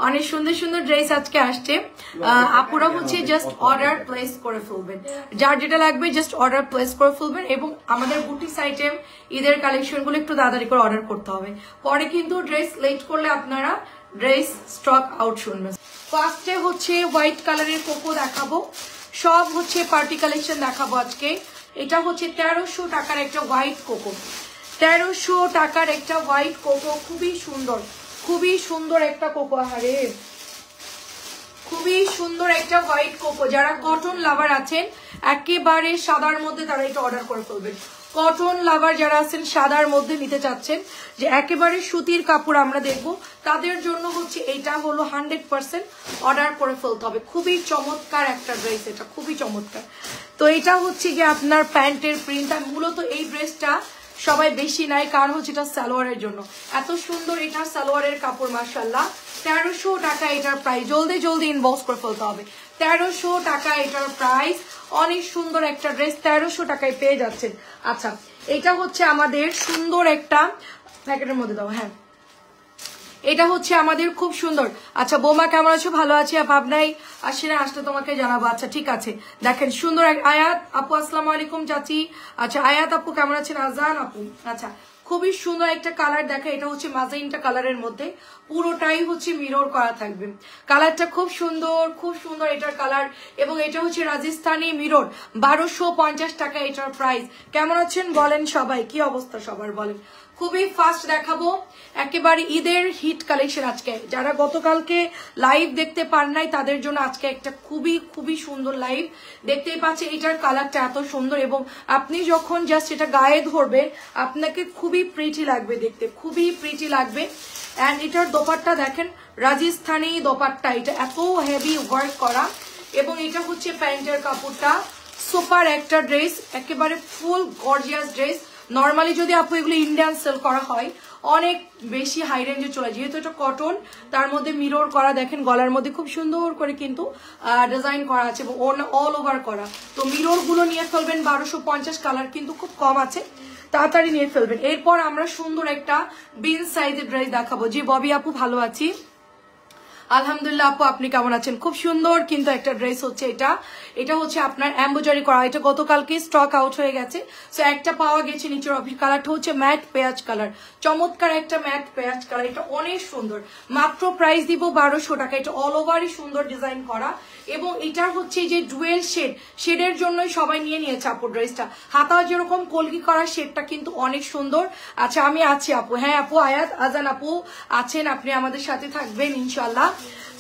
অনেক সুন্দর সুন্দর ড্রেস আজকে আসছে আপুরা হচ্ছে জাস্ট অর্ডার প্লেস করে ফেলবেন যার যেটা লাগবে জাস্ট অর্ডার প্লেস করে ফেলবেন এবং আমাদের বুটিক আইটেম ঈদের কালেকশনগুলো একটু তাড়াতাড়ি করে অর্ডার করতে হবে পরে কিন্তু ড্রেস লেট করলে আপনারা ড্রেস স্টক আউট শুনবেন ফার্স্টে হচ্ছে হোয়াইট কালারের কোকো দেখাবো সব হচ্ছে পার্টি কালেকশন দেখাবো আজকে এটা হচ্ছে 1300 টাকার একটা হোয়াইট কোকো 1300 টাকার একটা হোয়াইট কোকো খুবই সুন্দর একটা কোকো আরে খুবই সুন্দর একটা হোয়াইট কোকো যারা কটন লাভার আছেন একেবারে সাদার মধ্যে তারা এটা অর্ডার করে ফেলবেন কটন লাভার যারা আছেন সাদার মধ্যে নিতে চাচ্ছেন যে একেবারে সুতির কাপড় আমরা দেখব তাদের জন্য হচ্ছে এটা হলো 100% অর্ডার করে ফেলতে হবে খুবই চমৎকার একটা ড্রেস এটা খুবই চমৎকার তো এটা হচ্ছে যে আপনার প্যান্টের প্রিন্ট আর মূলত এই ড্রেসটা সবাই বেশি নাই কারণ হচ্ছে এটা সালোয়ারের জন্য এত সুন্দর এটা সালোয়ারের কাপড় মাশাআল্লাহ 1300 টাকা এটার প্রাইস জলদি ইনবক্স করে ফেলতে হবে 1300 টাকা এটার প্রাইস অনেক সুন্দর একটা ড্রেস 1300 টাকায় পেয়ে যাচ্ছেন আচ্ছা এটা হচ্ছে আমাদের সুন্দর একটা প্যাকেটের মধ্যে দাও হ্যাঁ এটা হচ্ছে আমাদের খুব সুন্দর আচ্ছা বোমা কেমন আছো ভালো আছি ভাবনাই আসলে আসলে তোমাকে জানাবো আচ্ছা ঠিক আছে দেখেন সুন্দর আয়াত আপু আসসালামু আলাইকুম চাচি আচ্ছা আয়াত আপু কেমন আছেন আজান আপু আচ্ছা খুবই সুন্দর একটা কালার দেখা এটা হচ্ছে ম্যাজেন্টা কালারের মধ্যে পুরোটাই হচ্ছে মিরর করা থাকবে কালারটা খুব সুন্দর এটার কালার এবং এটা হচ্ছে রাজস্থানী মিরর 1250 টাকা এটার প্রাইস কেমন আছেন বলেন সবাই কি অবস্থা সবার বলেন খুবই ফাস্ট দেখাবো একেবারে ঈদের হিট কালেকশন আজকে যারা গতকালকে লাইভ দেখতে পান নাই তাদের জন্য আজকে একটা খুবই সুন্দর লাইভ দেখতেই পাচ্ছেন এটার কালারটা এত সুন্দর এবং আপনি যখন জাস্ট এটা গায়ে ধরবেন আপনাকে খুবই প্রিটি লাগবে দেখতে খুবই প্রিটি লাগবে এন্ড এটার দোপাট্টা দেখেন রাজস্থানী দোপাট্টা এটা এত হেভি ওয়ার্ক করা এবং এটা হচ্ছে প্যান্টের কাপড়টা সুপার একটা ড্রেস একেবারে ফুল গর্জিয়াস ড্রেস নরমালি যদি আপু এগুলো ইন্ডিয়ান সেল করা হয় অনেক বেশি হাই রেঞ্জে চলে যেহেতু এটা কটন তার মধ্যে মিরর করা দেখেন গলার মধ্যে খুব সুন্দর করে কিন্তু ডিজাইন করা আছে এবং অল ওভার করা তো মিরর গুলো নিয়ে ফেলবেন 1250 কালার কিন্তু খুব কম আছে তাড়াতাড়ি নিয়ে ফেলবেন এরপর আমরা সুন্দর একটা বিন সাইজের ড্রেস দেখাবো জি ববি আপু ভালো আছি আলহামদুলিল্লাহ আপু আপনি কেমন আছেন খুব সুন্দর কিন্তু একটা ড্রেস হচ্ছে এটা হচ্ছে আপনার এমব্রয়ডারি করা এটা গতকালকে স্টক আউট হয়ে গেছে সো একটা পাওয়া গেছে নিচের অফিস কালারটা হচ্ছে ম্যাট পেঁয়াজ কালার চমৎকার একটা ম্যাট পেঁয়াজ কালার এটা অনেক সুন্দর মাত্র প্রাইস দিব 1200 টাকা এটা অল ওভারই সুন্দর ডিজাইন করা এবং এটার হচ্ছে যে ডুয়েল শেডের জন্যই সবাই নিয়েছে আপু ড্রেসটা হাতা যেরকম কলকি করা শেডটা কিন্তু অনেক সুন্দর আচ্ছা আমি আছি আপু হ্যাঁ আপু আয়াত আজান আপু আছেন আপনি আমাদের সাথে থাকবেন ইনশাআল্লাহ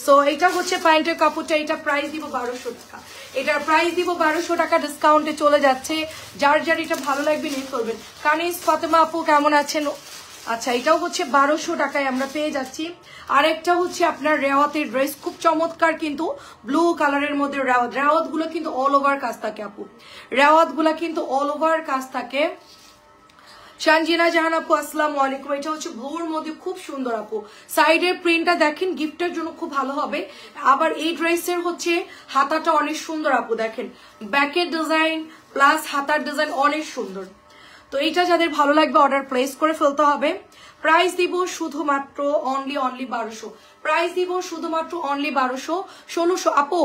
সো এটা হচ্ছে প্যান্টের কাপড়টা এটা প্রাইস দিব 1200 টাকা এটার প্রাইস দিব 1200 টাকা ডিসকাউন্টে চলে যাচ্ছে যার এটা ভালো লাগবে নিয়ে ফেলবেন কানিস ফাতেমা আপু কেমন আছেন আচ্ছা এটাও হচ্ছে 1200 টাকায় আমরা পেয়ে যাচ্ছি আরেকটা হচ্ছে আপনার রেওয়াতের ড্রেস খুব চমৎকার কিন্তু ব্লু কালারের মধ্যে রেওয়াত গুলো কিন্তু অল ওভার কাজ থাকে আপু রেওয়াত গুলা কিন্তু অল ওভার কাজ থাকে শানজিনা জাহান আপু আসসালামু আলাইকুম এটা হচ্ছে ব্লুর মধ্যে খুব সুন্দর আপু সাইডের প্রিন্টটা দেখেন গিফটের জন্য খুব ভালো হবে আবার এই ড্রেসের হচ্ছে হাতাটা অনেক সুন্দর আপু দেখেন ব্যাকের ডিজাইন প্লাস হাতার ডিজাইন অনেক সুন্দর তো এইটা যাদের ভালো লাগবে অর্ডার প্লেস করে ফেলতে হবে প্রাইস দিব শুধুমাত্র অনলি 1200 প্রাইস দিব শুধুমাত্র অনলি 1600 আপু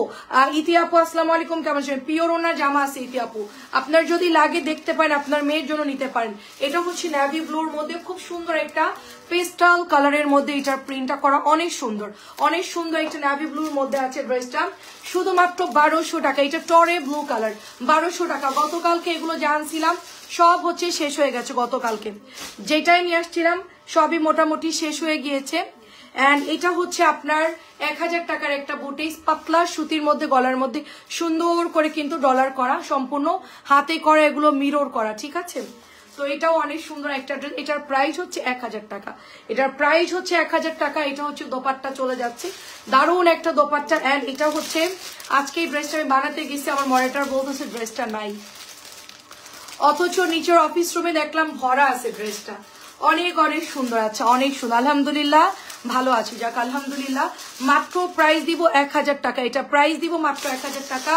ইতি আপু আসসালামু আলাইকুম কেমন আছেন পিওর ওনার জামা আছে ইতি আপু আপনার যদি লাগে দেখতে পারেন আপনার মেয়ের জন্য নিতে পারেন এটা হচ্ছে নেভি ব্লুর মধ্যে খুব সুন্দর একটা পেস্টাল কালারের মধ্যে এটার প্রিন্টটা করা অনেক সুন্দর একটা নেভি ব্লুর মধ্যে আছে ড্রেসটা শুধুমাত্র 1200 টাকা এটা টরে ব্লু কালার 1200 টাকা গতকালকে এগুলো জানছিলাম সব হচ্ছে শেষ হয়ে গেছে গতকালকে যেটাই নিয়ে আসছিলাম সবই মোটামুটি শেষ হয়ে গিয়েছে এন্ড এটা হচ্ছে আপনার 1000 টাকার একটা বুটিক পাতলা সুতির মধ্যে গলার মধ্যে সুন্দর করে কিন্তু ডলার করা সম্পূর্ণ হাতে করা এগুলো মিরর করা ঠিক আছে তো এটাও অনেক সুন্দর একটা ড্রেস এটার প্রাইস হচ্ছে 1000 টাকা এটার প্রাইস হচ্ছে 1000 টাকা এটা হচ্ছে দোপাট্টা চলে যাচ্ছে দারুণ একটা দোপাট্টা এন্ড এটা হচ্ছে আজকে এই ড্রেসটা আমি বানাতে গেছি আমার মনিটর বলতেছে ড্রেসটা নাই অথচ নিচের অফিস রুমে দেখলাম ভরা আছে ড্রেসটা অনেক সুন্দর আছে অনেক সুন্দর আলহামদুলিল্লাহ ভালো আছি যাক আলহামদুলিল্লাহ মাত্র প্রাইস দিব 1000 টাকা এটা প্রাইস দিব মাত্র 1000 টাকা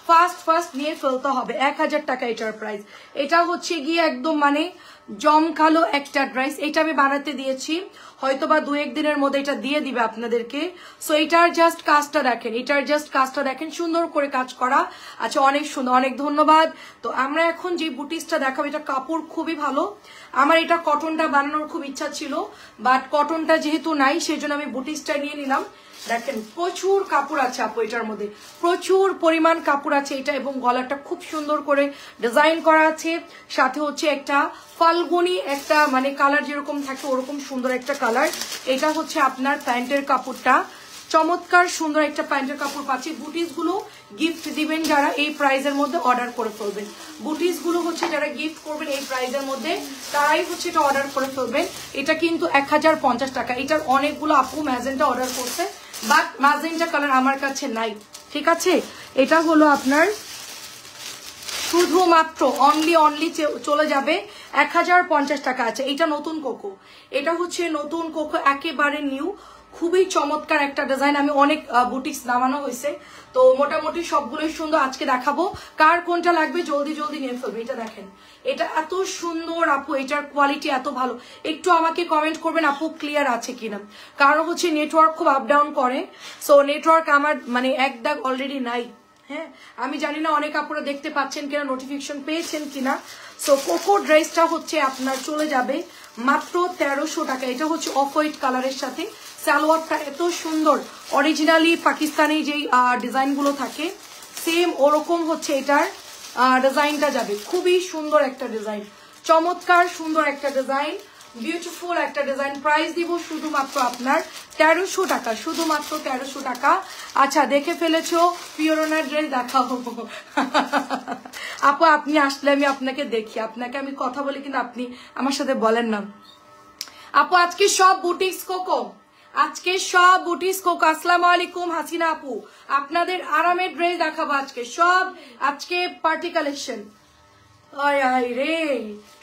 ফার্স্ট নিয়ে ফেলতে হবে 1000 টাকা এটার প্রাইস এটা হচ্ছে গিয়ে একদম মানে জমকালো একটা ড্রেস। এটা আমি বানাতে দিয়েছি, হয়তোবা 2-1 দিনের মধ্যে এটা দিয়ে দিবে আপনাদেরকে। সো এটার জাস্ট কাজটা দেখেন, এটার জাস্ট কাজটা দেখেন, সুন্দর করে কাজ করা। আচ্ছা, অনেক সুন্দর, অনেক ধন্যবাদ। তো আমরা এখন যে বুটিক্সটা দেখাবো, এটা কাপড় খুবই ভালো। আমার এটা কটনটা বানানোর খুব ইচ্ছা ছিল, বাট কটনটা যেহেতু নাই সেজন্য আমি বুটিক্সটা নিয়ে নিলাম। দেখেন প্রচুর কাপড় আছে আপু, এটার মধ্যে প্রচুর পরিমাণ কাপড় আছে এটা, এবং গলাটা খুব সুন্দর করে ডিজাইন করা আছে। সাথে হচ্ছে একটা ফাল্গুনি একটা মানে কালার যেরকম থাকে ওরকম সুন্দর একটা কালার। এটা হচ্ছে আপনার প্যান্টের কাপড়টা, চমৎকার সুন্দর একটা প্যান্টের কাপড় পাচ্ছি। বুটিস গুলো গিফট দিবেন যারা এই প্রাইজের মধ্যে অর্ডার করে ফেলবেন। বুটিস গুলো হচ্ছে যারা গিফট করবেন এই প্রাইজের মধ্যে তারাই হচ্ছে এটা অর্ডার করে ফেলবেন। এটা কিন্তু 1050 টাকা। এটার অনেকগুলো আপু ম্যাজেন্টা অর্ডার করছে, বাট ম্যাজেন্টা কালার আমার কাছে নাই, ঠিক আছে। এটা হলো আপনার শুধুমাত্র অনলি চলে যাবে 1050 টাকা আছে। এটা নতুন কোকো, এটা হচ্ছে নতুন কোকো, একেবারে নিউ, খুবই চমৎকার একটা ডিজাইন। আমি অনেক বুটিক্স নামানো হয়েছে, তো মোটামুটি সবগুলোই সুন্দর। আজকে দেখাবো, কার কোনটা লাগবে জলদি জলদি নিয়ে ফেলবে। এটা দেখেন, এটা এত সুন্দর আপু, এটার কোয়ালিটি এত ভালো। একটু আমাকে কমেন্ট করবেন আপু ক্লিয়ার আছে কিনা, কারণ হচ্ছে নেটওয়ার্ক খুব আপ ডাউন করে। সো নেটওয়ার্ক আমার মানে এক দাগ অলরেডি নাই। হ্যাঁ, আমি জানি না অনেক আপুরা দেখতে পাচ্ছেন কিনা, নোটিফিকেশন পেয়েছেন কিনা। সো কোকো ড্রেসটা হচ্ছে আপনার চলে যাবে মাত্র 1300 টাকা। এটা হচ্ছে অফ হোয়াইট কালারের সাথে সালোয়ারটা এত সুন্দর, অরিজিনালি পাকিস্তানি যেই ডিজাইনগুলো থাকে সেম ওরকম হচ্ছে এটার ডিজাইনটা যাবে। খুবই সুন্দর একটা ডিজাইন, চমৎকার সুন্দর একটা ডিজাইন, বিউটিফুল একটা ডিজাইন। প্রাইস দিব শুধুমাত্র আপনার 1300 টাকা, শুধুমাত্র 1300 টাকা। আচ্ছা, দেখে ফেলেছো পিওরনার ড্রেস, দেখাবো আপু। আপনি আসলে আমি আপনাকে দেখি, আপনাকে আমি কথা বলি কিন্তু আপনি আমার সাথে বলেন না। আপু আজকে সব বুটিক্স কোকো, আজকে সব বুটিক্স কোকো। আসসালামু আলাইকুম হাসিনা আপু, আপনাদের আরামের ড্রেস দেখাবো আজকে সব। আজকে পার্টি কালেকশন, আয় রে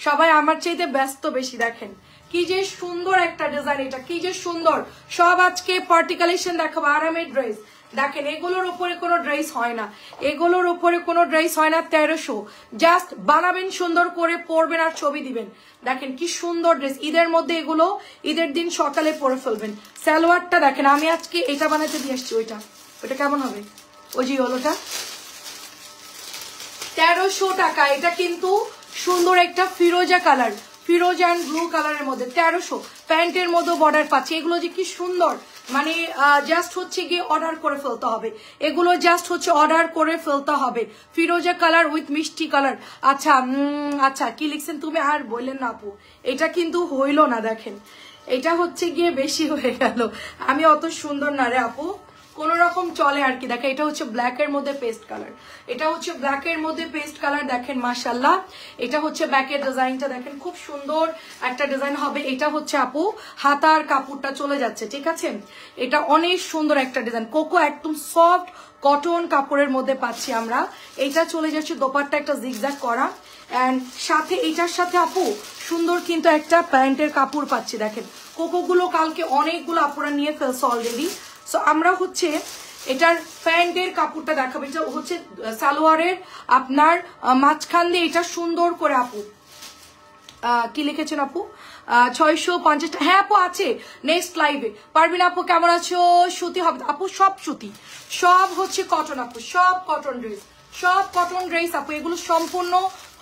সবাই আমার চাইতে ব্যস্ত বেশি। দেখেন কি যে সুন্দর একটা ডিজাইন, এটা কি যে সুন্দর। সব আজকে পার্টি কালেকশন দেখাবো, আরামের ড্রেস। দেখেন এগুলোর উপরে কোনো ড্রেস হয় না, এগুলোর উপরে কোনো ড্রেস হয় না। 1300, জাস্ট বানাবেন সুন্দর করে, পরবেন আর ছবি দিবেন। দেখেন কি সুন্দর ড্রেস, ঈদের মধ্যে এগুলো ঈদের দিন সকালে পরে ফেলবেন। সালোয়ারটা দেখেন, আমি আজকে এটা বানাতে দিয়ে আসছি। ওইটা কেমন হবে, ওই যে ওলোটা 1300 টাকা। এটা কিন্তু সুন্দর একটা ফিরোজা কালার, ফিরোজ অ্যান্ড ব্লু কালারের মধ্যে 1300। প্যান্টের মধ্যে বর্ডার পাচ্ছি। এগুলো যে কি সুন্দর, মানে জাস্ট হচ্ছে গিয়ে অর্ডার করে ফেলতে হবে, এগুলো জাস্ট হচ্ছে অর্ডার করে ফেলতে হবে। ফিরোজা কালার উইথ মিষ্টি কালার। আচ্ছা আচ্ছা, কি লিখছেন তুমি আর বললেন না আপু, এটা কিন্তু হইল না। দেখেন এটা হচ্ছে গিয়ে বেশি হয়ে গেল, আমি অত সুন্দর না রে আপু, কোন রকম চলে আর কি। দেখেন এটা হচ্ছে ব্ল্যাক এর মধ্যে পেস্ট কালার, এটা হচ্ছে ব্ল্যাক এর মধ্যে পেস্ট কালার। দেখেন মাশাআল্লাহ, এটা হচ্ছে ব্যাকের ডিজাইনটা দেখেন, খুব সুন্দর একটা ডিজাইন হবে। এটা হচ্ছে আপু হাতার কাপড়টা চলে যাচ্ছে, ঠিক আছে। এটা অনেক সুন্দর একটা ডিজাইন, কোকো একদম সফট কটন কাপড়ের মধ্যে পাচ্ছি আমরা। এটা চলে যাচ্ছে দোপাট্টা একটা জিগজ্যাগ করা, এন্ড সাথে এটার সাথে আপু সুন্দর কিন্তু একটা প্যান্টের কাপড় পাচ্ছি। দেখেন কোকোগুলো কালকে অনেকগুলো আপুরা নিয়ে ফেলছে অলরেডি। সো আমরা হচ্ছে এটার প্যান্টের কাপড়টা দেখাবো। এটা হচ্ছে সালোয়ারের আপনার মাঝখান দিয়ে এটা সুন্দর করে আপু কি লিখেছেন আপু 650। হ্যাঁ আপু আছে, নেক্সট লাইভে পারবিন আপু। কেমন আছো? সুতি হবে আপু, সব সুতি, সব হচ্ছে কটন আপু, সব কটন ড্রেস, সব কটন ড্রেস আপু, এগুলো সম্পূর্ণ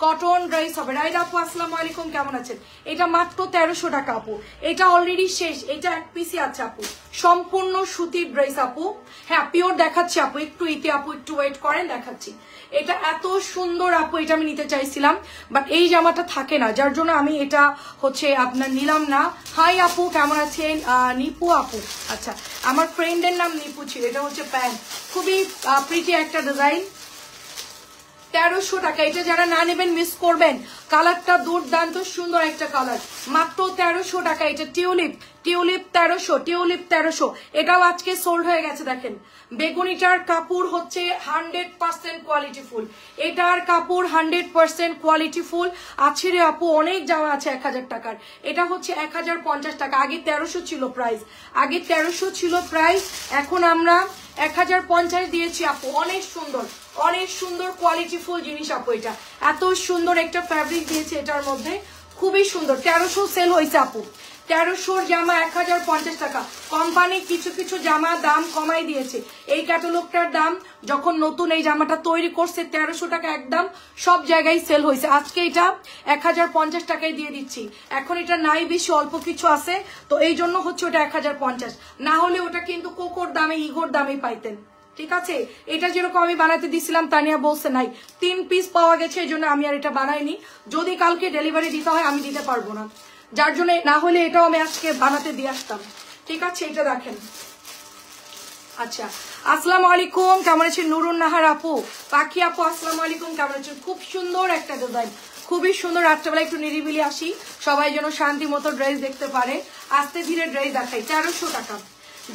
কটন ড্রেস হবে। রাইট আপু, আসসালামু আলাইকুম, কেমন আছেন? এটা মাত্র 1300 টাকা আপু, এটা অলরেডি শেষ, এটা এক পিসি আছে আপু, সম্পূর্ণ সুতির ড্রেস আপু। হ্যাঁ পিওর দেখাচ্ছি আপু, একটু ইতে আপু একটু ওয়েট করেন, দেখাচ্ছি। এটা এত সুন্দর আপু, এটা আমি নিতে চাইছিলাম বাট এই জামাটা থাকে না, যার জন্য আমি এটা হচ্ছে আপনার নিলাম না। হাই আপু, কেমন আছেন? নিপু আপু, আচ্ছা আমার ফ্রেন্ডের নাম নিপু ছিল। এটা হচ্ছে প্যান্ট, খুবই প্রিটি একটা ডিজাইন, 1300 টাকা। এটা যারা না নেবেন মিস করবেন, কালারটা দুর্দান্ত সুন্দর একটা কালার, মাত্র 1300 টাকা। এটা টিউলিপ, টিউলিপ 1300, টিউলিপ 1300, এটাও আজকে সোল্ড হয়ে গেছে। দেখেন বেগুনিটার কাপড় হচ্ছে 100% কোয়ালিটিফুল, এটার কাপড় 100% কোয়ালিটিফুল আছে রে আপু, অনেক জামা আছে 1000 টাকার। এটা হচ্ছে 1050 টাকা, আগে 1300 ছিল প্রাইস, আগে 1300 ছিল প্রাইস, এখন আমরা 1050 দিয়েছি আপু। অনেক সুন্দর, অনেক সুন্দর কোয়ালিটিফুল জিনিস আপু, এটা এত সুন্দর একটা ফ্যাব্রিক দিয়েছে এটার মধ্যে, খুবই সুন্দর। 1300 সেল হয়েছে আপু, 1300 জামা 1050 টাকা। কোম্পানি কিছু কিছু জামা দাম কমাই দিয়েছে। এই ক্যাটালগটার দাম যখন নতুন এই জামাটা তৈরি করছে 1300 টাকা একদম, সব জায়গায় সেল হয়েছে। আজকে এটা 1050 টাকায় দিয়ে দিচ্ছি। এখন এটা নাই বেশি, অল্প কিছু আছে, তো এই জন্য হচ্ছে ওটা 1050। না হলে ওটা কিন্তু কোকোর দামে ইগোর দামে পাইতেন। ঠিক আছে, এটা যেরকম আমি বানাতে দিছিলাম, তানিয়া বলছে নাই 3 পিস পাওয়া গেছে, এই জন্য আমি আর এটা বানাইনি। যদি কালকে ডেলিভারি দিতে হয় আমি দিতে পারবো না, যার জন্য না হলে এটাও আমি আজকে বানাতে দিয়ে আসতাম। ঠিক আছে, এটা দেখেন। আচ্ছা, আসসালামু আলাইকুম, কেমন আছেন নুরুন নাহার আপু, পাখি আপু আসসালামু আলাইকুম, কেমন আছেন? খুব সুন্দর একটা ডিজাইন, খুবই সুন্দর। রাত্রেবেলা একটু নিরিবিলি আসি, সবাই যেন শান্তি মতো ড্রেস দেখতে পারে। আস্তে ধীরে ড্রেস দেখাই। 1300 টাকা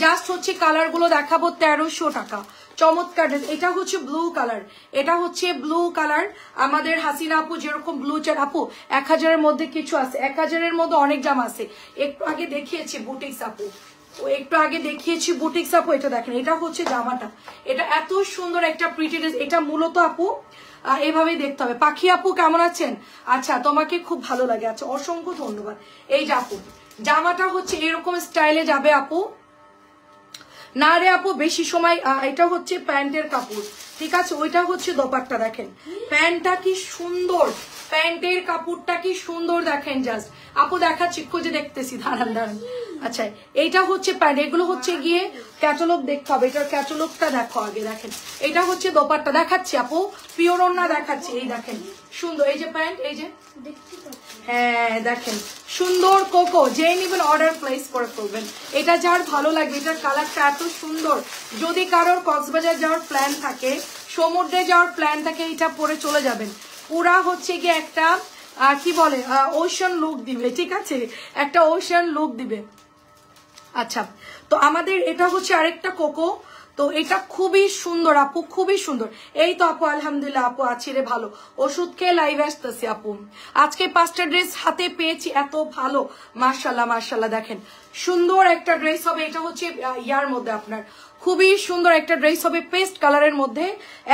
জাস্ট হচ্ছে, কালার গুলো দেখাবো। 1300 টাকা, চমৎকার ড্রেস। এটা হচ্ছে ব্লু কালার, এটা হচ্ছে ব্লু কালার। আমাদের হাসিনা আপু যেরকম ব্লু চার আপু 1000-এর মধ্যে কিছু আছে, 1000-এর মধ্যে অনেক জামা আছে। একটু আগে দেখিয়েছি বুটিক্স আপু, একটু আগে দেখিয়েছি বুটিক্স আপু। এটা দেখেন, এটা হচ্ছে জামাটা, এটা এত সুন্দর একটা প্রিটি ড্রেস। এটা মূলত আপু এভাবে দেখতে হবে। পাখি আপু কেমন আছেন? আচ্ছা, তোমাকে খুব ভালো লাগে, আচ্ছা অসংখ্য ধন্যবাদ। এই যে আপু জামাটা হচ্ছে এরকম স্টাইলে যাবে আপু। না রে আপু বেশি সময়, এটা হচ্ছে প্যান্টের কাপড়, ঠিক আছে, ওইটা হচ্ছে দোপাট্টা। দেখেন প্যান্টটা কি সুন্দর, প্যান্টের কাপড়টা কি সুন্দর দেখেন। জাস্ট আপু দেখাচ্ছি, খুঁজে দেখতেছি, দাঁড়ান দাঁড়ান। আচ্ছা, এইটা হচ্ছে প্যান্ট, এগুলো হচ্ছে গিয়ে ক্যাটালগ দেখতে হবে। এটার ক্যাটালগটা দেখো আগে। দেখেন এটা হচ্ছে দোপাট্টা, দেখাচ্ছি আপু, পিওর ওড়না দেখাচ্ছি। এই দেখেন সুন্দর, এই যে প্যান্ট, এই যে হ্যাঁ দেখেন সুন্দর কোকো। যে নিবেন অর্ডার প্লেস করে ফেলবেন। এটা যার ভালো লাগবে, এটার কালারটা এত সুন্দর। যদি কারোর কক্সবাজার যাওয়ার প্ল্যান থাকে, সমুদ্রে যাওয়ার প্ল্যান থাকে, এটা পরে চলে যাবেন। পুরা হচ্ছে গিয়ে একটা কি বলে ওশান লুক দিবে, ঠিক আছে, একটা ওশান লুক দিবে। আচ্ছা, তো আমাদের এটা হচ্ছে আরেকটা কোকো, তো এটা খুবই সুন্দর আপু, খুবই সুন্দর। এই তো আপু আলহামদুলিল্লাহ আপু আছি রে ভালো, ওষুধ খেয়ে লাইভে আসতেছি আপু। আজকে 5টা ড্রেস হাতে পেয়েছি, এত ভালো, মাশাল্লাহ মাশাল্লাহ। দেখেন সুন্দর একটা ড্রেস হবে, এটা হচ্ছে ইয়ার মধ্যে আপনার খুবই সুন্দর একটা ড্রেস হবে, পেস্ট কালারের মধ্যে।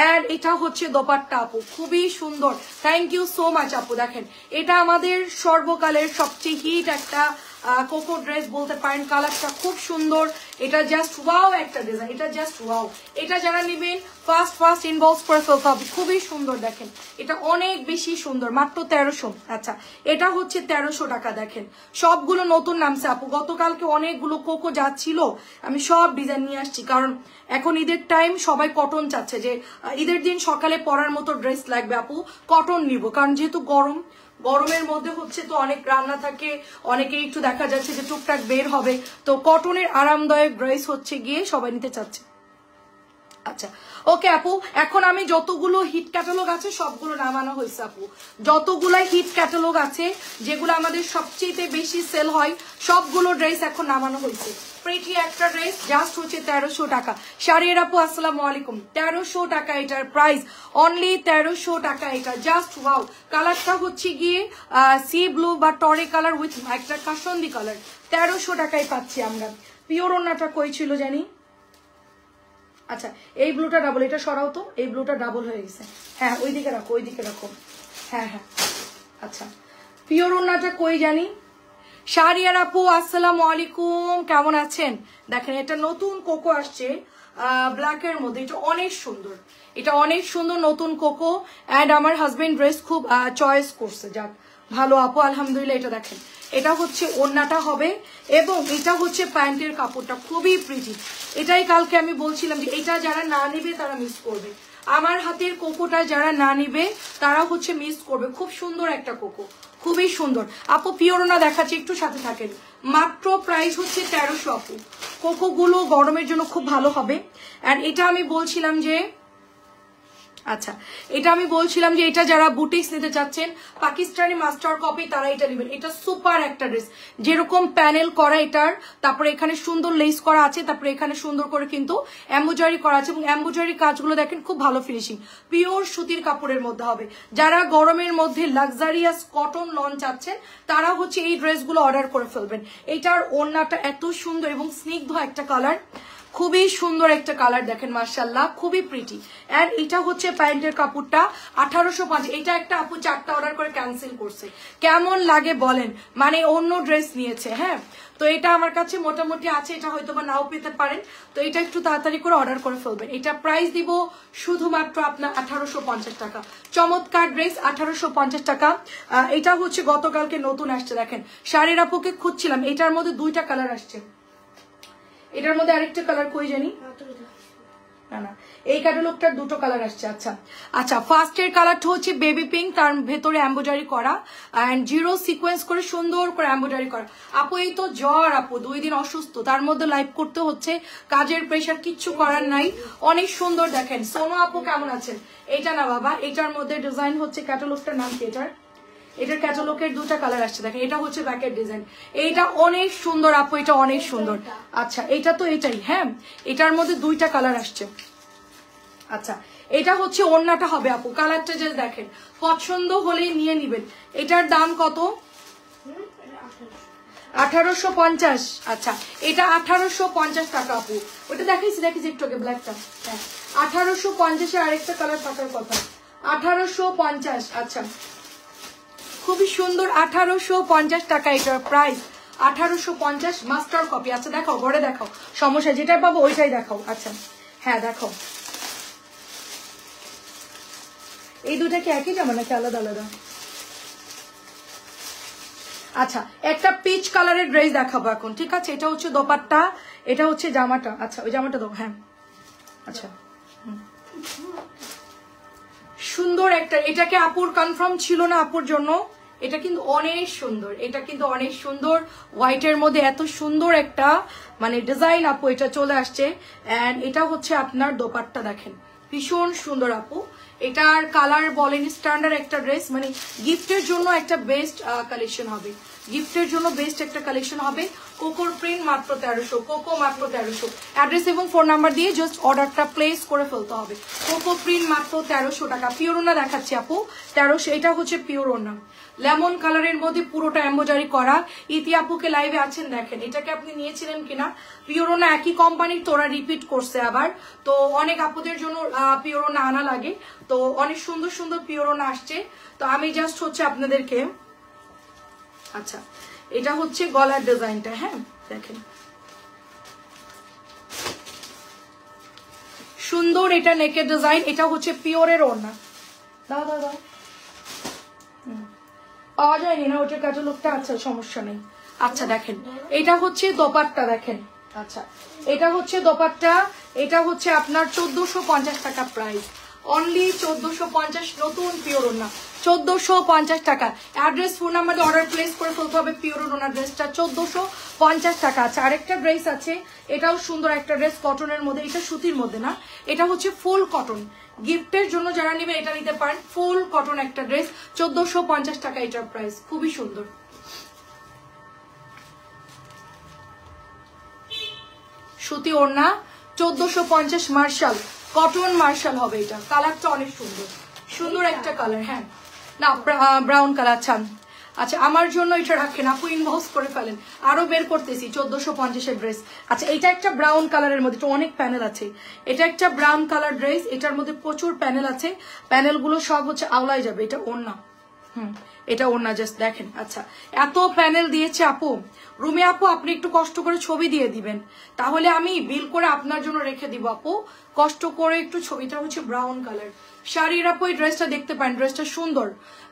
এন্ড এটা হচ্ছে দোপাট্টা আপু, খুবই সুন্দর। থ্যাংক ইউ সো মাচ আপু। দেখেন এটা আমাদের সর্বকালের সবচেয়ে হিট একটা কোকো ড্রেস বলতে পারেন। কালারটা খুব সুন্দর, এটা জাস্ট ওয়াও একটা ডিজাইন, এটা জাস্ট ওয়াও। এটা যারা নেবেন ফার্স্ট ইনবক্স করে ফেলতে হবে, খুবই সুন্দর। দেখেন এটা অনেক বেশি সুন্দর, মাত্র 1300। আচ্ছা, এটা হচ্ছে 1300 টাকা। দেখেন সবগুলো নতুন নামছে আপু, গতকালকে অনেকগুলো কোকো যাচ্ছিল, আমি সব ডিজাইন নিয়ে আসছি, কারণ এখন ঈদের টাইম, সবাই কটন চাচ্ছে, যে ঈদের দিন সকালে পরার মতো ড্রেস লাগবে আপু, কটন নিব, কারণ যেহেতু গরমের মধ্যে হচ্ছে তো অনেক রান্না থাকে, অনেকে একটু দেখা যাচ্ছে যে টুকটাক বের হবে, তো কটনের আরামদায়ক ড্রেস হচ্ছে গিয়ে সবাই নিতে চাচ্ছে। আচ্ছা ওকে আপু, এখন আমি যতগুলো হিট ক্যাটালগ আছে সবগুলো নামানো হয়েছে আপু। যতগুলাই হিট ক্যাটালগ আছে, যেগুলো আমাদের সবচেয়ে বেশি সেল হয়, সবগুলো ড্রেস এখন নামানো হয়েছে। প্রিটি একটা ড্রেস জাস্ট হচ্ছে 1300 টাকা। শাড়ির আপু আসসালামু আলাইকুম, 1300 টাকা এটার প্রাইস, অনলি 1300 টাকা। এটা জাস্ট ওয়াও। কালারটা হচ্ছে গিয়ে সি ব্লু বা টরে কালার উইথ একটা কাসন্দি কালার, 1300 টাকায় পাচ্ছি আমরা। পিওর ওড়নাটা কই ছিল জানি। আচ্ছা, এই ব্লুটা ডাবল, এটা সরাও তো, এই ব্লুটা ডাবল হয়ে গেছে। হ্যাঁ ওইদিকে রাখো, ওইদিকে রাখো। হ্যাঁ হ্যাঁ, আচ্ছা পিওর ওড়নাটা কই জানি। শাহরিয়ার আপু আসসালামু আলাইকুম, কেমন আছেন? দেখেন এটা নতুন কোকো আসছে ব্ল্যাকের মধ্যে, এটা অনেক সুন্দর, এটা অনেক সুন্দর নতুন কোকো। অ্যান্ড আমার হাজবেন্ড ড্রেস খুব চয়েস করছে, যাক ভালো আপু আলহামদুলিল্লাহ। এটা দেখেন, এটা হচ্ছে ওড়নাটা হবে, এবং এটা হচ্ছে প্যান্টের কাপড়টা, খুবই প্রিটি। এটাই কালকে আমি বলছিলাম যে এটা যারা না নেবে তারা মিস করবে। আমার হাতের কোকোটা যারা না নিবে তারা হচ্ছে মিস করবে। খুব সুন্দর একটা কোকো, খুবই সুন্দর আপু। পিওরনা দেখাচ্ছি, একটু সাথে থাকেন। মাত্র প্রাইস হচ্ছে 1300 আপু। কোকো গুলো গরমের জন্য খুব ভালো হবে। আর এটা আমি বলছিলাম যে আচ্ছা, এটা আমি বলছিলাম যে এটা যারা বুটিক্স নিতে চাচ্ছেন, পাকিস্তানি মাস্টার কপি, তারা এটা নেবেন। এটা সুপার একটা ড্রেস, যেরকম প্যানেল করা এটার, তারপরে এখানে সুন্দর লেস করা আছে, তারপরে এখানে সুন্দর করে কিন্তু এমব্রয়ডারি করা আছে, এবং এমব্রয়ডারি কাজগুলো দেখেন খুব ভালো ফিনিশিং, পিওর সুতির কাপড়ের মধ্যে হবে। যারা গরমের মধ্যে লাক্সারিয়াস কটন লন চাচ্ছেন, তারা হচ্ছে এই ড্রেসগুলো অর্ডার করে ফেলবেন। এটার ওড়নাটা এত সুন্দর এবং স্নিগ্ধ একটা কালার, খুবই সুন্দর একটা কালার দেখেন মাশাআল্লাহ, খুবই প্রিটি। এন্ড এটা হচ্ছে প্যান্টের কাপড়টা 1805। এটা একটা আপু 4টা অর্ডার করে ক্যান্সেল করছে, কেমন লাগে বলেন, মানে অন্য ড্রেস নিয়েছে। হ্যাঁ, তো এটা আমার কাছে মোটামুটি আছে, এটা হয়তো বা নাও পেতে পারেন, তো এটা একটু তাড়াতাড়ি করে অর্ডার করে ফেলবেন। এটা প্রাইস দিব শুধুমাত্র আপনার 1850 টাকা। চমৎকার ড্রেস, 1850 টাকা। এটা হচ্ছে গতকালকে নতুন আসছে দেখেন, শাড়ির আপুকে খুঁজছিলাম, এটার মধ্যে 2টা কালার আসছে, এটার মধ্যে আরেকটা কালার কই জানি না, না এই ক্যাটালগটার 2টো কালার আসছে। আচ্ছা আচ্ছা, ফার্স্টের কালারটা হচ্ছে বেবি পিঙ্ক, তার ভেতরে এমব্রয়ডারি করা এন্ড জিরো সিকোয়েন্স করে সুন্দর করে এমব্রয়ডারি করা। আপু এই তো জ্বর, আপু 2 দিন অসুস্থ, তার মধ্যে লাইভ করতে হচ্ছে, কাজের প্রেশার, কিচ্ছু করার নাই। অনেক সুন্দর দেখেন। সোনো আপু কেমন আছেন? এটা না বাবা, এটার মধ্যে ডিজাইন হচ্ছে, ক্যাটালগটার নাম কি এটার ক্যাটালগের 2টা কালার আসছে দেখেন, এটা হচ্ছে ব্যাকের ডিজাইন, এইটা অনেক সুন্দর আপু, এটা অনেক সুন্দর। আচ্ছা এটা তো এটাই, হ্যাঁ এটার মধ্যে 2টা কালার আসছে। আচ্ছা এটা হচ্ছে ওড়নাটা হবে আপু, কালারটা যে দেখেন, পছন্দ হলেই নিয়ে নিবেন। এটার দাম কত? 1850। আচ্ছা এটা 1850 টাকা আপু, ওটা দেখাইছি একটু আগে ব্ল্যাকটা, হ্যাঁ 1850 এর আরেকটা কালার থাকার কথা, 1850। আচ্ছা খুবই সুন্দর, 1850 টাকা এটার প্রাইস, 1850 মাস্টার কপি। আচ্ছা দেখাও, ঘরে দেখাও, সমস্যা যেটা পাবো ওইটাই দেখাও। আচ্ছা হ্যাঁ দেখাও, এই 2টা কি একই জামা নাকি আলাদা আলাদা? আচ্ছা একটা পিচ কালারের ড্রেস দেখাবো এখন, ঠিক আছে? এটা হচ্ছে দোপাট্টা, এটা হচ্ছে জামাটা। আচ্ছা ওই জামাটা দাও, হ্যাঁ আচ্ছা সুন্দর একটা, এটাকে আপুর কনফার্ম ছিল না আপুর জন্য, এটা কিন্তু অনেক সুন্দর, এটা কিন্তু অনেক সুন্দর, হোয়াইটের মধ্যে এত সুন্দর একটা মানে ডিজাইন আপু এটা চলে আসছে। এন্ড এটা হচ্ছে আপনার দোপাট্টা দেখেন, ভীষণ সুন্দর আপু। এটার কালার বলেন স্ট্যান্ডার্ড একটা ড্রেস, মানে গিফটের জন্য একটা বেস্ট কালেকশন হবে, গিফটের জন্য বেস্ট একটা কালেকশন হবে। কোকোর প্রিন্ট মাত্র 1300, কোকো মাত্র 1300। অ্যাড্রেস এবং ফোন নাম্বার দিয়ে জাস্ট অর্ডারটা প্লেস করে ফেলতে হবে। কোকো প্রিন্ট মাত্র 1300 টাকা। পিওর ওনা দেখাচ্ছি আপু 1300, এটা হচ্ছে পিওর ওনা, লেমন কালারের মধ্যে পুরোটা এমব্রয়ডারি করা। ইতি আপুকে লাইভে আছেন দেখেন, এটাকে আপনি নিয়েছিলেন কিনা? পিওর ওনা একই কোম্পানির, তোরা রিপিট করছে আবার, তো অনেক আপুদের জন্য পিওর ওনা আনা লাগে, তো অনেক সুন্দর সুন্দর পিওর ওনা আসছে। তো আমি জাস্ট হচ্ছে আপনাদেরকে, আচ্ছা এটা হচ্ছে গলার ডিজাইনটা, হ্যাঁ দেখেন সুন্দর, এটা নেকের ডিজাইন, এটা হচ্ছে পিওরের ওড়না। দাও দাও দাও, পাওয়া যায়নি না ওটার ক্যাটালগটা, আচ্ছা সমস্যা নেই। আচ্ছা দেখেন এটা হচ্ছে দোপাট্টা দেখেন, আচ্ছা এটা হচ্ছে দোপাট্টা, এটা হচ্ছে আপনার 1450 টাকা প্রাইস, অনলি 1450, নতুন পিওর ওড়না 1450 টাকা। অ্যাড্রেস ফোন নাম্বারে অর্ডার প্লেস করে ফেলতে হবে। পিওর ওড়না ড্রেসটা 1450 টাকা। আচ্ছা আরেকটা ড্রেস আছে, এটাও সুন্দর একটা ড্রেস, কটনের মধ্যে, এটা সুতির মধ্যে না, এটা হচ্ছে ফুল কটন, গিফটের জন্য যারা নেবে এটা নিতে পারেন, ফুল কটন একটা ড্রেস 1450 টাকা এটার প্রাইস, খুবই সুন্দর। সুতি ওড়না 1450, মার্শাল কটন, মার্শাল হবে এটা, কালারটা অনেক সুন্দর, সুন্দর একটা কালার, হ্যাঁ না ব্রাউন কালার। আচ্ছা আচ্ছা আমার জন্য এটা রাখেন আপু, ইনবক্স করে ফেলেন, আরো বের করতেছি 1450 ড্রেস। আচ্ছা এটা একটা ব্রাউন কালারের মধ্যে, এটা অনেক প্যানেল আছে, এটা একটা ব্রাউন কালার ড্রেস, এটার মধ্যে প্রচুর প্যানেল আছে, প্যানেলগুলো সব হচ্ছে আওলাই যাবে, এটা ওড়না, এটা ওড়না জাস্ট দেখেন। আচ্ছা এত প্যানেল দিয়েছে আপু, রুমে আপু আপনি একটু কষ্ট করে ছবি দিয়ে দিবেন, তাহলে আমি বিল করে আপনার জন্য রেখে দিব আপু, কষ্ট করে একটু ছবিটা হচ্ছে ব্রাউন কালার শাড়ির আপু, এই ড্রেসটা দেখতে পারেন, ড্রেসটা সুন্দর,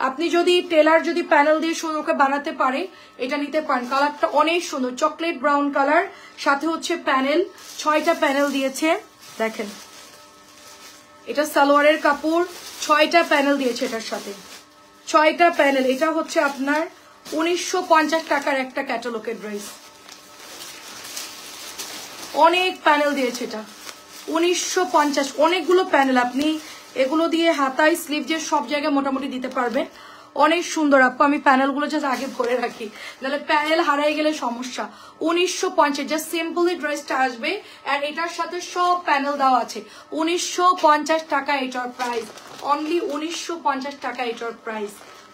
আপনি যদি টেলার যদি প্যানেল দিয়ে সুন্দরকে বানাতে পারে এটা নিতে পারেন, কালারটা অনেক সুন্দর, চকলেট ব্রাউন কালার, সাথে হচ্ছে প্যানেল, 6টা প্যানেল দিয়েছে দেখেন, এটা সালোয়ারের কাপড়, 6টা প্যানেল দিয়েছে এটার সাথে, 6টা প্যানেল। এটা হচ্ছে আপনার 1950 টাকার একটা ক্যাটালগের ড্রেস, অনেক প্যানেল দিয়েছে এটা 1950, অনেকগুলো প্যানেল, আপনি এগুলো দিয়ে হাতায় স্লিভ যে সব জায়গায় মোটামুটি দিতে পারবেন, অনেক সুন্দর আপু। আমি প্যানেলগুলো জাস্ট আগে ভরে রাখি, নাহলে প্যানেল হারাই গেলে সমস্যা। 1950 জাস্ট সিম্পলি ড্রেসটা আসবে, আর এটার সাথে সব প্যানেল দেওয়া আছে, 1950 টাকা এটার প্রাইস, অনলি 1950 টাকা এটার প্রাইস।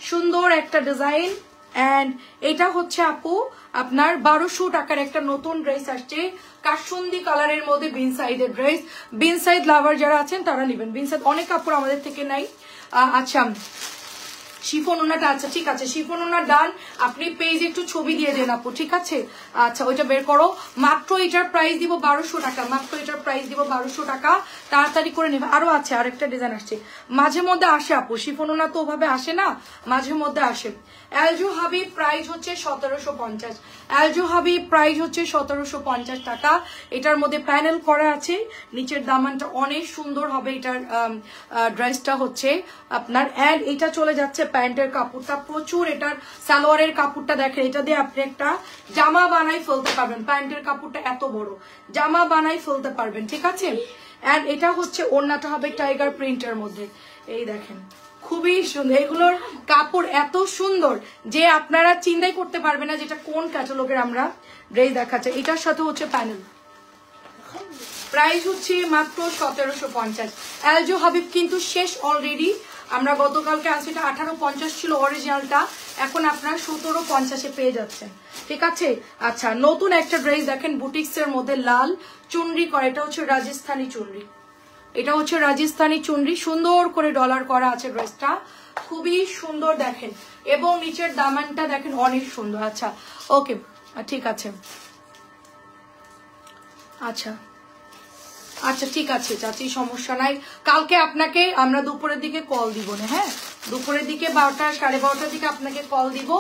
সুন্দর একটা ডিজাইন অ্যান্ড এটা হচ্ছে আপু আপনার 1200 টাকার একটা নতুন ড্রেস আসছে কাশুন্দি কালারের মধ্যে বিন সাইডের ড্রেস। বিন সাইড লাভার যারা আছেন তারা নেবেন। বিন সাইড অনেক কাপড় আমাদের থেকে নাই। আচ্ছা শিফন ওনাটা, আচ্ছা ঠিক আছে, শিফন ওনার ডান। আপনি পেজে একটু ছবি দিয়ে দেন আপু, ঠিক আছে? আচ্ছা ওইটা বের করো। মাত্র এটার প্রাইস দিব 1200 টাকা, মাত্র এটার প্রাইস দিব 1200 টাকা। তাড়াতাড়ি করে নেবে। আরো আছে, আরেকটা ডিজাইন আসছে, মাঝে মধ্যে আসে আপু, শিফন ওনা তো ওভাবে আসে না, মাঝে মধ্যে আসে। এলজো হাবিব প্রাইস হচ্ছে 1750, এলজো হাবিব প্রাইস হচ্ছে 1750 টাকা। এটার মধ্যে প্যানেল করা আছে, নিচের দামানটা অনেক সুন্দর হবে এটার ড্রেসটা হচ্ছে আপনার। অ্যান্ড এটা চলে যাচ্ছে প্যান্টের কাপড়টা প্রচুর, এটার সালোয়ারের কাপড়টা দেখেন, এটা দিয়ে আপনি একটা জামা বানাই ফেলতে পারবেন। প্যান্টের কাপড়টা এত বড়, জামা বানাই ফেলতে পারবেন, ঠিক আছে? অ্যান্ড এটা হচ্ছে ওড়নাটা হবে টাইগার প্রিন্টের মধ্যে, এই দেখেন খুবই সুন্দর। এগুলোর কাপড় এত সুন্দর যে আপনারা চিন্তাই করতে পারবেন না যেটা কোন ক্যাটালগের আমরা ড্রেস দেখাচ্ছে। এটার সাথে হচ্ছে প্যানেল, প্রাইস হচ্ছে মাত্র 1750। এলজো হাবিব কিন্তু শেষ অলরেডি, আমরা গতকালকে আনছি, এটা 1850 ছিল অরিজিনালটা, এখন আপনারা 1750-এ পেয়ে যাচ্ছেন, ঠিক আছে? আচ্ছা নতুন একটা ড্রেস দেখেন বুটিক্স এর মধ্যে লাল চুনরি করা, এটা হচ্ছে রাজস্থানী চুনরি, এটা হচ্ছে রাজস্থানী চুনরি, সুন্দর করে ডলার করা আছে ড্রেসটা, খুবই সুন্দর দেখেন। এবং নিচের দামানটা দেখেন অনেক সুন্দর। আচ্ছা ওকে ঠিক আছে, আচ্ছা আচ্ছা ঠিক আছে চাচি, সমস্যা নাই। কালকে আপনাকে আমরা দুপুরের দিকে কল দিব না, হ্যাঁ দুপুরের দিকে 12টা 12:30টার দিকে আপনাকে কল দিব।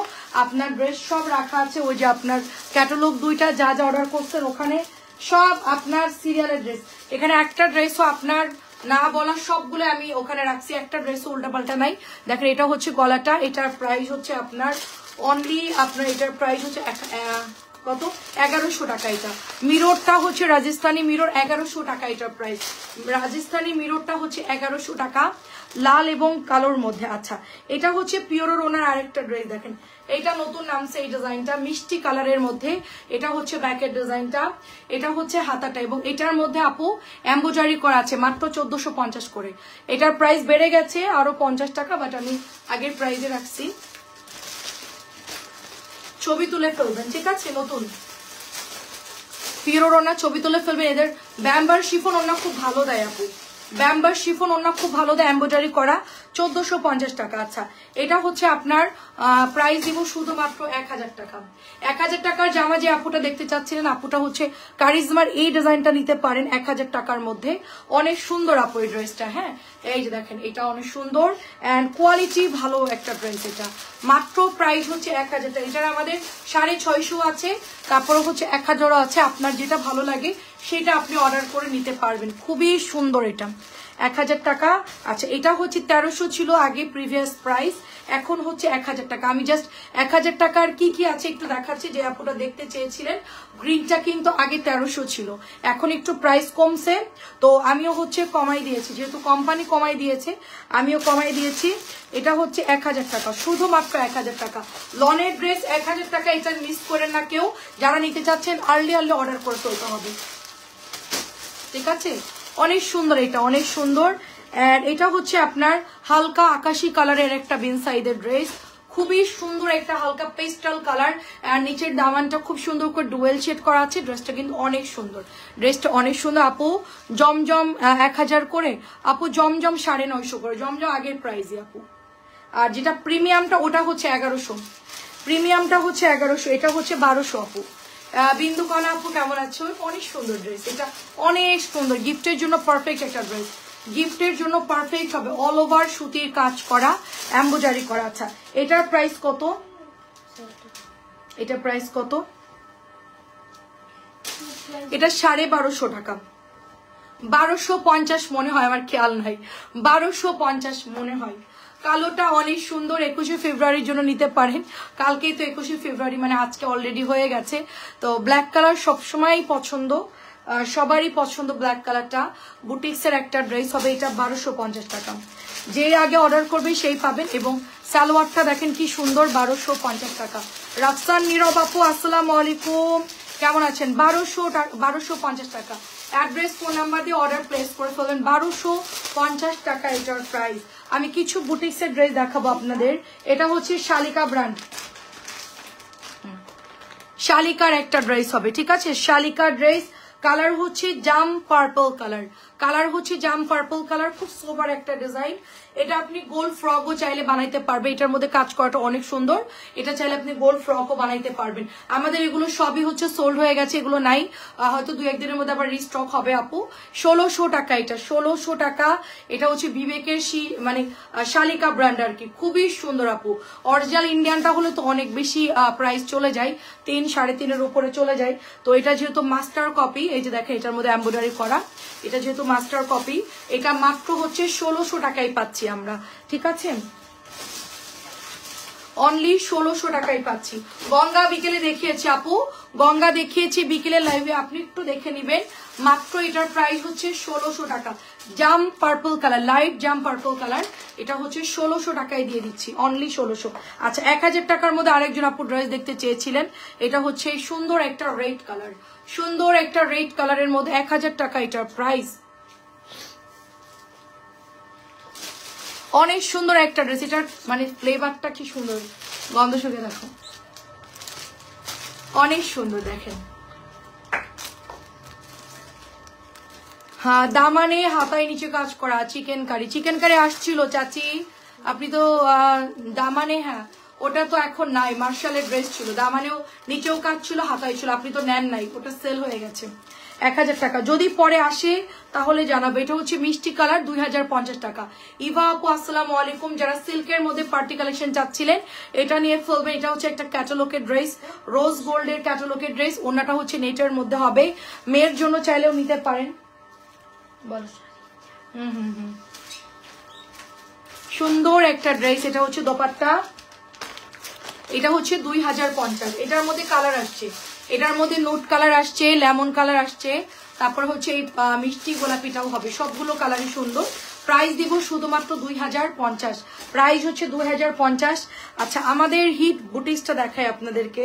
আপনার ড্রেস সব রাখা আছে, ওই যে আপনার ক্যাটালগ দুইটা যা যা অর্ডার করছেন ওখানে সব আপনার সিরিয়ালের ড্রেস। এখানে একটা ড্রেসও আপনার না বলা সবগুলো আমি ওখানে রাখছি, একটা ড্রেসও উল্টাপাল্টা নাই। দেখেন এটা হচ্ছে গলাটা, এটার প্রাইস হচ্ছে আপনার অনলি, আপনার এটার প্রাইস হচ্ছে কত 1100 টাকা। এটা মিররটা হচ্ছে রাজস্থানী মিরর, 1100 টাকা এটার প্রাইস। রাজস্থানী মিররটা হচ্ছে 1100 টাকা, লাল এবং কালোর মধ্যে। আচ্ছা এটা হচ্ছে পিওরের ওনার আরেকটা ড্রেস দেখেন, এটা নতুন নামছে এই ডিজাইনটা, মিষ্টি কালারের মধ্যে। এটা হচ্ছে ব্যাকের ডিজাইনটা, এটা হচ্ছে হাতাটা, এবং এটার মধ্যে আপু এমব্রয়ডারি করা আছে, মাত্র 1450 করে। এটার প্রাইস বেড়ে গেছে আরো 50 টাকা, বাট আমি আগের প্রাইসে রাখছি। ছবি তুলে ফেলবেন, ঠিক আছে? নতুন পিওর ওনা ছবি তুলে ফেলবেন। এদের ব্যাম্বার শিফন ওনা খুব ভালো দেয় আপু, ব্যাম্বার শিফন ওনা খুব ভালো দেয়, এমব্রয়ডারি করা, 1450 টাকা। আচ্ছা এটা হচ্ছে আপনার প্রাইস দিব শুধুমাত্র 1000 টাকা। 1000 টাকার জামা যে আপুটা দেখতে চাচ্ছিলেন, আপুটা হচ্ছে কারিজমার এই ডিজাইনটা নিতে পারেন 1000 টাকার মধ্যে, অনেক সুন্দর আপু এই ড্রেসটা। হ্যাঁ এই যে দেখেন এটা অনেক সুন্দর অ্যান্ড কোয়ালিটি ভালো একটা ড্রেস। এটা মাত্র প্রাইস হচ্ছে 1000 টাকা। এটার আমাদের 650 আছে, তারপরে হচ্ছে 1000 আছে, আপনার যেটা ভালো লাগে সেটা আপনি অর্ডার করে নিতে পারবেন। খুবই সুন্দর এটা, 1000 টাকা। আচ্ছা এটা হচ্ছে 1300 ছিল আগে প্রিভিয়াস প্রাইস, এখন হচ্ছে 1000 টাকা। আমি জাস্ট 1000 টাকার কি কি আছে একটু দেখাচ্ছি, যে আপুটা দেখতে চেয়েছিলেন। গ্রিনটা কিন্তু আগে 1300 ছিল, এখন একটু প্রাইস কমছে, তো আমিও হচ্ছে কমাই দিয়েছি, যেহেতু কোম্পানি কমাই দিয়েছে আমিও কমাই দিয়েছি। এটা হচ্ছে 1000 টাকা, শুধুমাত্র 1000 টাকা। লনের ড্রেস 1000 টাকা, এটা মিস করেন না কেউ। যারা নিতে চাচ্ছেন আর্লি অর্ডার করে চলতে হবে, ঠিক আছে? অনেক সুন্দর, এটা অনেক সুন্দর। এন্ড এটা হচ্ছে আপনার হালকা আকাশি কালারের একটা বিন সাইডের ড্রেস, খুবই সুন্দর একটা হালকা পেস্টাল কালার। আর নিচের দামানটা খুব সুন্দর করে ডুয়েল শেড করা আছে। ড্রেসটা কিন্তু অনেক সুন্দর, ড্রেসটা অনেক সুন্দর আপু। জমজম 1000 করে আপু, জমজম 950 করে, জমজম আগের প্রাইসে আপু। আর যেটা প্রিমিয়ামটা ওটা হচ্ছে 1100, প্রিমিয়ামটা হচ্ছে 1100, এটা হচ্ছে 1200 আপু। বিন্দু কণা আপু কেমন আছে? অনেক সুন্দর ড্রেস, এটা অনেক সুন্দর, গিফটের জন্য পারফেক্ট একটা ড্রেস, গিফটের জন্য পারফেক্ট হবে। অল ওভার সুতির কাজ করা, এমব্রয়ডারি করা। আচ্ছা এটার প্রাইস কত? এটার প্রাইস কত? এটা 1250 টাকা, 1250 মনে হয়, আমার খেয়াল নাই, 1250 মনে হয়। কালোটা অনেক সুন্দর, 21শে ফেব্রুয়ারির জন্য নিতে পারেন। কালকেই তো 21শে ফেব্রুয়ারি, মানে আজকে অলরেডি হয়ে গেছে। তো ব্ল্যাক কালার সবসময় পছন্দ, সবারই পছন্দ ব্ল্যাক কালারটা। বুটিক্সের একটা ড্রেস হবে, এটা 1250 টাকা। যে আগে অর্ডার করবে সেই পাবেন। এবং সালোয়ারটা দেখেন কি সুন্দর, 1250 টাকা। রাফসান নীরব আপু আসসালামু আলাইকুম, কেমন আছেন? 1250 টাকা। অ্যাড্রেস ফোন নাম্বার দিয়ে অর্ডার প্লেস করে ফেলবেন। 1250 টাকা এটার প্রাইস। আমি কিছু বুটিক্সের ড্রেস দেখাবো আপনাদের। এটা হচ্ছে শালিকা ব্র্যান্ড, শালিকার একটা ড্রেস হবে, ঠিক আছে? শালিকার ড্রেস, কালার হচ্ছে জাম পার্পল কালার, কালার হচ্ছে জাম পার্পল কালার, খুব সোবার একটা ডিজাইন। এটা আপনি গোল ফ্রকও চাইলে বানাইতে পারবে, এটার মধ্যে কাজ করাটা অনেক সুন্দর, এটা চাইলে আপনি গোল ফ্রকও বানাইতে পারবেন। আমাদের এগুলো সবই হচ্ছে সোল্ড হয়ে গেছে, এগুলো নাই, হয়তো 2-1 দিনের মধ্যে আবার রিস্টক হবে আপু। 1600 টাকা এটা, 1600 টাকা। এটা হচ্ছে বিবেকের মানে শালিকা ব্র্যান্ড আর কি, খুবই সুন্দর আপু। অরিজিনাল ইন্ডিয়ানটা হলে তো অনেক বেশি প্রাইস চলে যায়, 3-3.5-এর উপরে চলে যায়। তো এটা যেহেতু মাস্টার কপি, এই যে দেখেন এটার মধ্যে এমব্রয়ডারি করা, এটা যেহেতু মাস্টার কপি, এটা মাত্র হচ্ছে 1600 টাকায় পাচ্ছি আমরা, ঠিক আছে? অনলি 1600 টাকায় পাচ্ছি। গঙ্গা বিকেলে দেখিয়েছি আপু, গঙ্গা দেখিয়েছি বিকেলের লাইভে, আপনি একটু দেখে নিবেন। মাত্র এটার প্রাইস হচ্ছে 1600 টাকা। জাম পার্পল কালার, লাইট জাম পার্পল কালার, এটা হচ্ছে 1600 টাকায় দিয়ে দিচ্ছি, অনলি 1600। আচ্ছা, 1000 টাকার মধ্যে আরেকজন আপু ড্রেস দেখতে চেয়েছিলেন, এটা হচ্ছে সুন্দর একটা রেড কালার, সুন্দর একটা রেড কালারের মধ্যে 1000 টাকা এটার প্রাইস। অনেক সুন্দর একটা ড্রেস, এটার মানে ফ্লেভারটা কি সুন্দর, গন্ধ শুকে দেখো, অনেক সুন্দর দেখেন। হ্যাঁ, দামানে হাতায় নিচে কাজ করা চিকেন কারি, চিকেন কারি আসছিল চাচি, আপনি তো দামানে, হ্যাঁ ওটা তো এখন নাই, মার্শালের ড্রেস ছিল, দামানেও নিচেও কাজ ছিল, হাতায় ছিল, আপনি তো নেন নাই, ওটা সেল হয়ে গেছে। 1000 টাকা, যদি পরে আসে তাহলে জানাবো। এটা হচ্ছে মিষ্টি কালার, 2050 টাকা। ইভা আপু আসসালামু আলাইকুম, যারা সিল্কের মধ্যে পার্টি কালেকশন চাচ্ছিলেন এটা নিয়ে ফেলবেন। এটা হচ্ছে একটা ক্যাটালগের ড্রেস, রোজ গোল্ডের ক্যাটালগের ড্রেস, ওনাটা হচ্ছে নেটের মধ্যে হবে, মেয়ের জন্য চাইলেও নিতে পারেন। বলো। সুন্দর একটা ড্রেস, এটা হচ্ছে দোপাট্টা, এটা হচ্ছে 2050। এটার মধ্যে কালার আসছে, এটার মধ্যে নোট কালার আসছে, লেমন কালার আসছে, তারপর হচ্ছে এই মিষ্টি গোলাপিটাও হবে, সবগুলো কালারই সুন্দর। প্রাইস দিব শুধুমাত্র 2050, প্রাইস হচ্ছে 2050। আচ্ছা, আমাদের হিট বুটিক্সটা দেখাই আপনাদেরকে,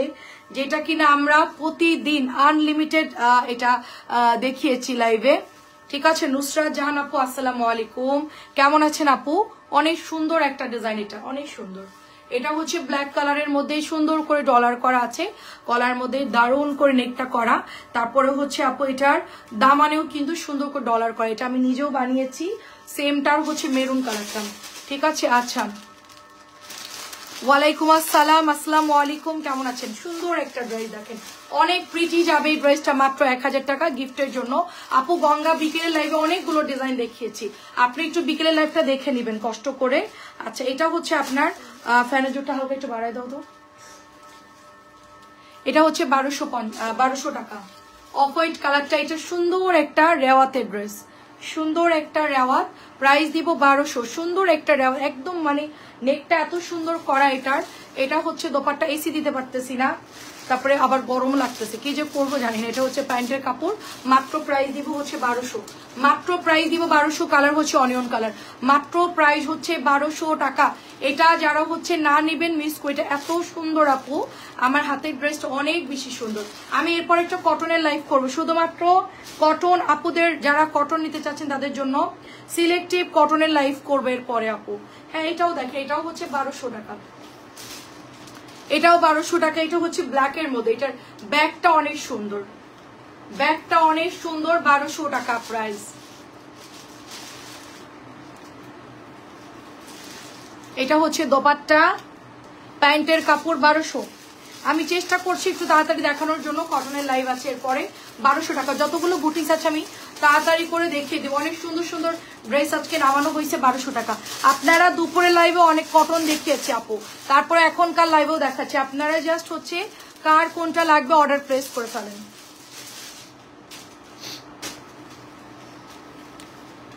যেটা কিনা আমরা প্রতিদিন আনলিমিটেড এটা দেখিয়েছি লাইভে, ঠিক আছে? নুসরাত জাহান আপু আসসালামু আলাইকুম, কেমন আছেন আপু? অনেক সুন্দর একটা ডিজাইন, এটা অনেক সুন্দর। এটা হচ্ছে ব্ল্যাক কালারের মধ্যে সুন্দর করে ডলার করা আছে, গলার মধ্যে দারুণ করে নেকটা করা, তারপরে হচ্ছে আপু এটার দামানেও কিন্তু সুন্দর করে ডলার করা, এটা আমি নিজেও বানিয়েছি, সেমটার হচ্ছে মেরুন কালারটা, ঠিক আছে? আচ্ছা, ওয়ালাইকুম আসসালাম, আসসালামু আলাইকুম, কেমন আছেন? সুন্দর একটা ড্রেস দেখেন, অনেক প্রিটি যাবে এই ড্রেসটা, মাত্র 1000 টাকা গিফটের জন্য। আপু গঙ্গা বিকেলের লাইভে অনেকগুলো ডিজাইন দেখিয়েছি, আপনি একটু বিকেলের লাইভটা দেখে নেবেন কষ্ট করে। আচ্ছা, এটা হচ্ছে আপনার ফ্যানের জোরটা হালকা একটু বাড়ায় দাও তো, এটা হচ্ছে 1200 টাকা। অফ হোয়াইট কালারটা, এটা সুন্দর একটা রেওয়াতের ড্রেস, সুন্দর একটা রেওয়াত, প্রাইস দিব 1200। সুন্দর একটা রেওয়াত, একদম মানে নেকটা এত সুন্দর করা এটার। এটা হচ্ছে দোপাট্টা, এসি দিতে পারতেছি না, তারপরে আবার গরম লাগতেছে, কি যে করবো জানি না। এটা হচ্ছে প্যান্টের কাপড়, মাত্র প্রাইস দিব হচ্ছে 1200, মাত্র প্রাইস দিব 1200। কালার হচ্ছে অনিয়ন কালার, মাত্র প্রাইস হচ্ছে 1200 টাকা। এটা যারা হচ্ছে না নেবেন মিস করে, এটা এত সুন্দর আপু, আমার হাতের ড্রেসটা অনেক বেশি সুন্দর। আমি এরপর একটা কটনের লাইভ করবো, শুধুমাত্র কটন আপুদের, যারা কটন নিতে চাচ্ছেন তাদের জন্য সিলেক্টিভ কটনের লাইভ করবে এরপরে আপু। হ্যাঁ, এটাও দেখে, এটাও হচ্ছে 1200 টাকা, এটাও 1200 টাকা। এটা হচ্ছে ব্ল্যাকের মধ্যে, এটার ব্যাগটা অনেক সুন্দর, ব্যাগটা অনেক সুন্দর, 1200 টাকা প্রাইস। এটা হচ্ছে দোপাট্টা, প্যান্টের কাপড় 1200। আমি চেষ্টা করছি একটু তাড়াতাড়ি দেখানোর জন্য, কটনের লাইভ আছে এরপরে। 1200 টাকা, যতগুলো বুটিক্স আছে আমি তাড়াতাড়ি করে দেখিয়ে দেবো। অনেক সুন্দর সুন্দর ড্রেস আজকে নামানো হয়েছে 1200 টাকা। আপনারা দুপুরের লাইভে অনেক কটন দেখিয়েছে আপু, তারপরে এখনকার লাইভেও দেখাচ্ছে, আপনারা জাস্ট হচ্ছে কার কোনটা লাগবে অর্ডার প্লেস করে ফেলেন।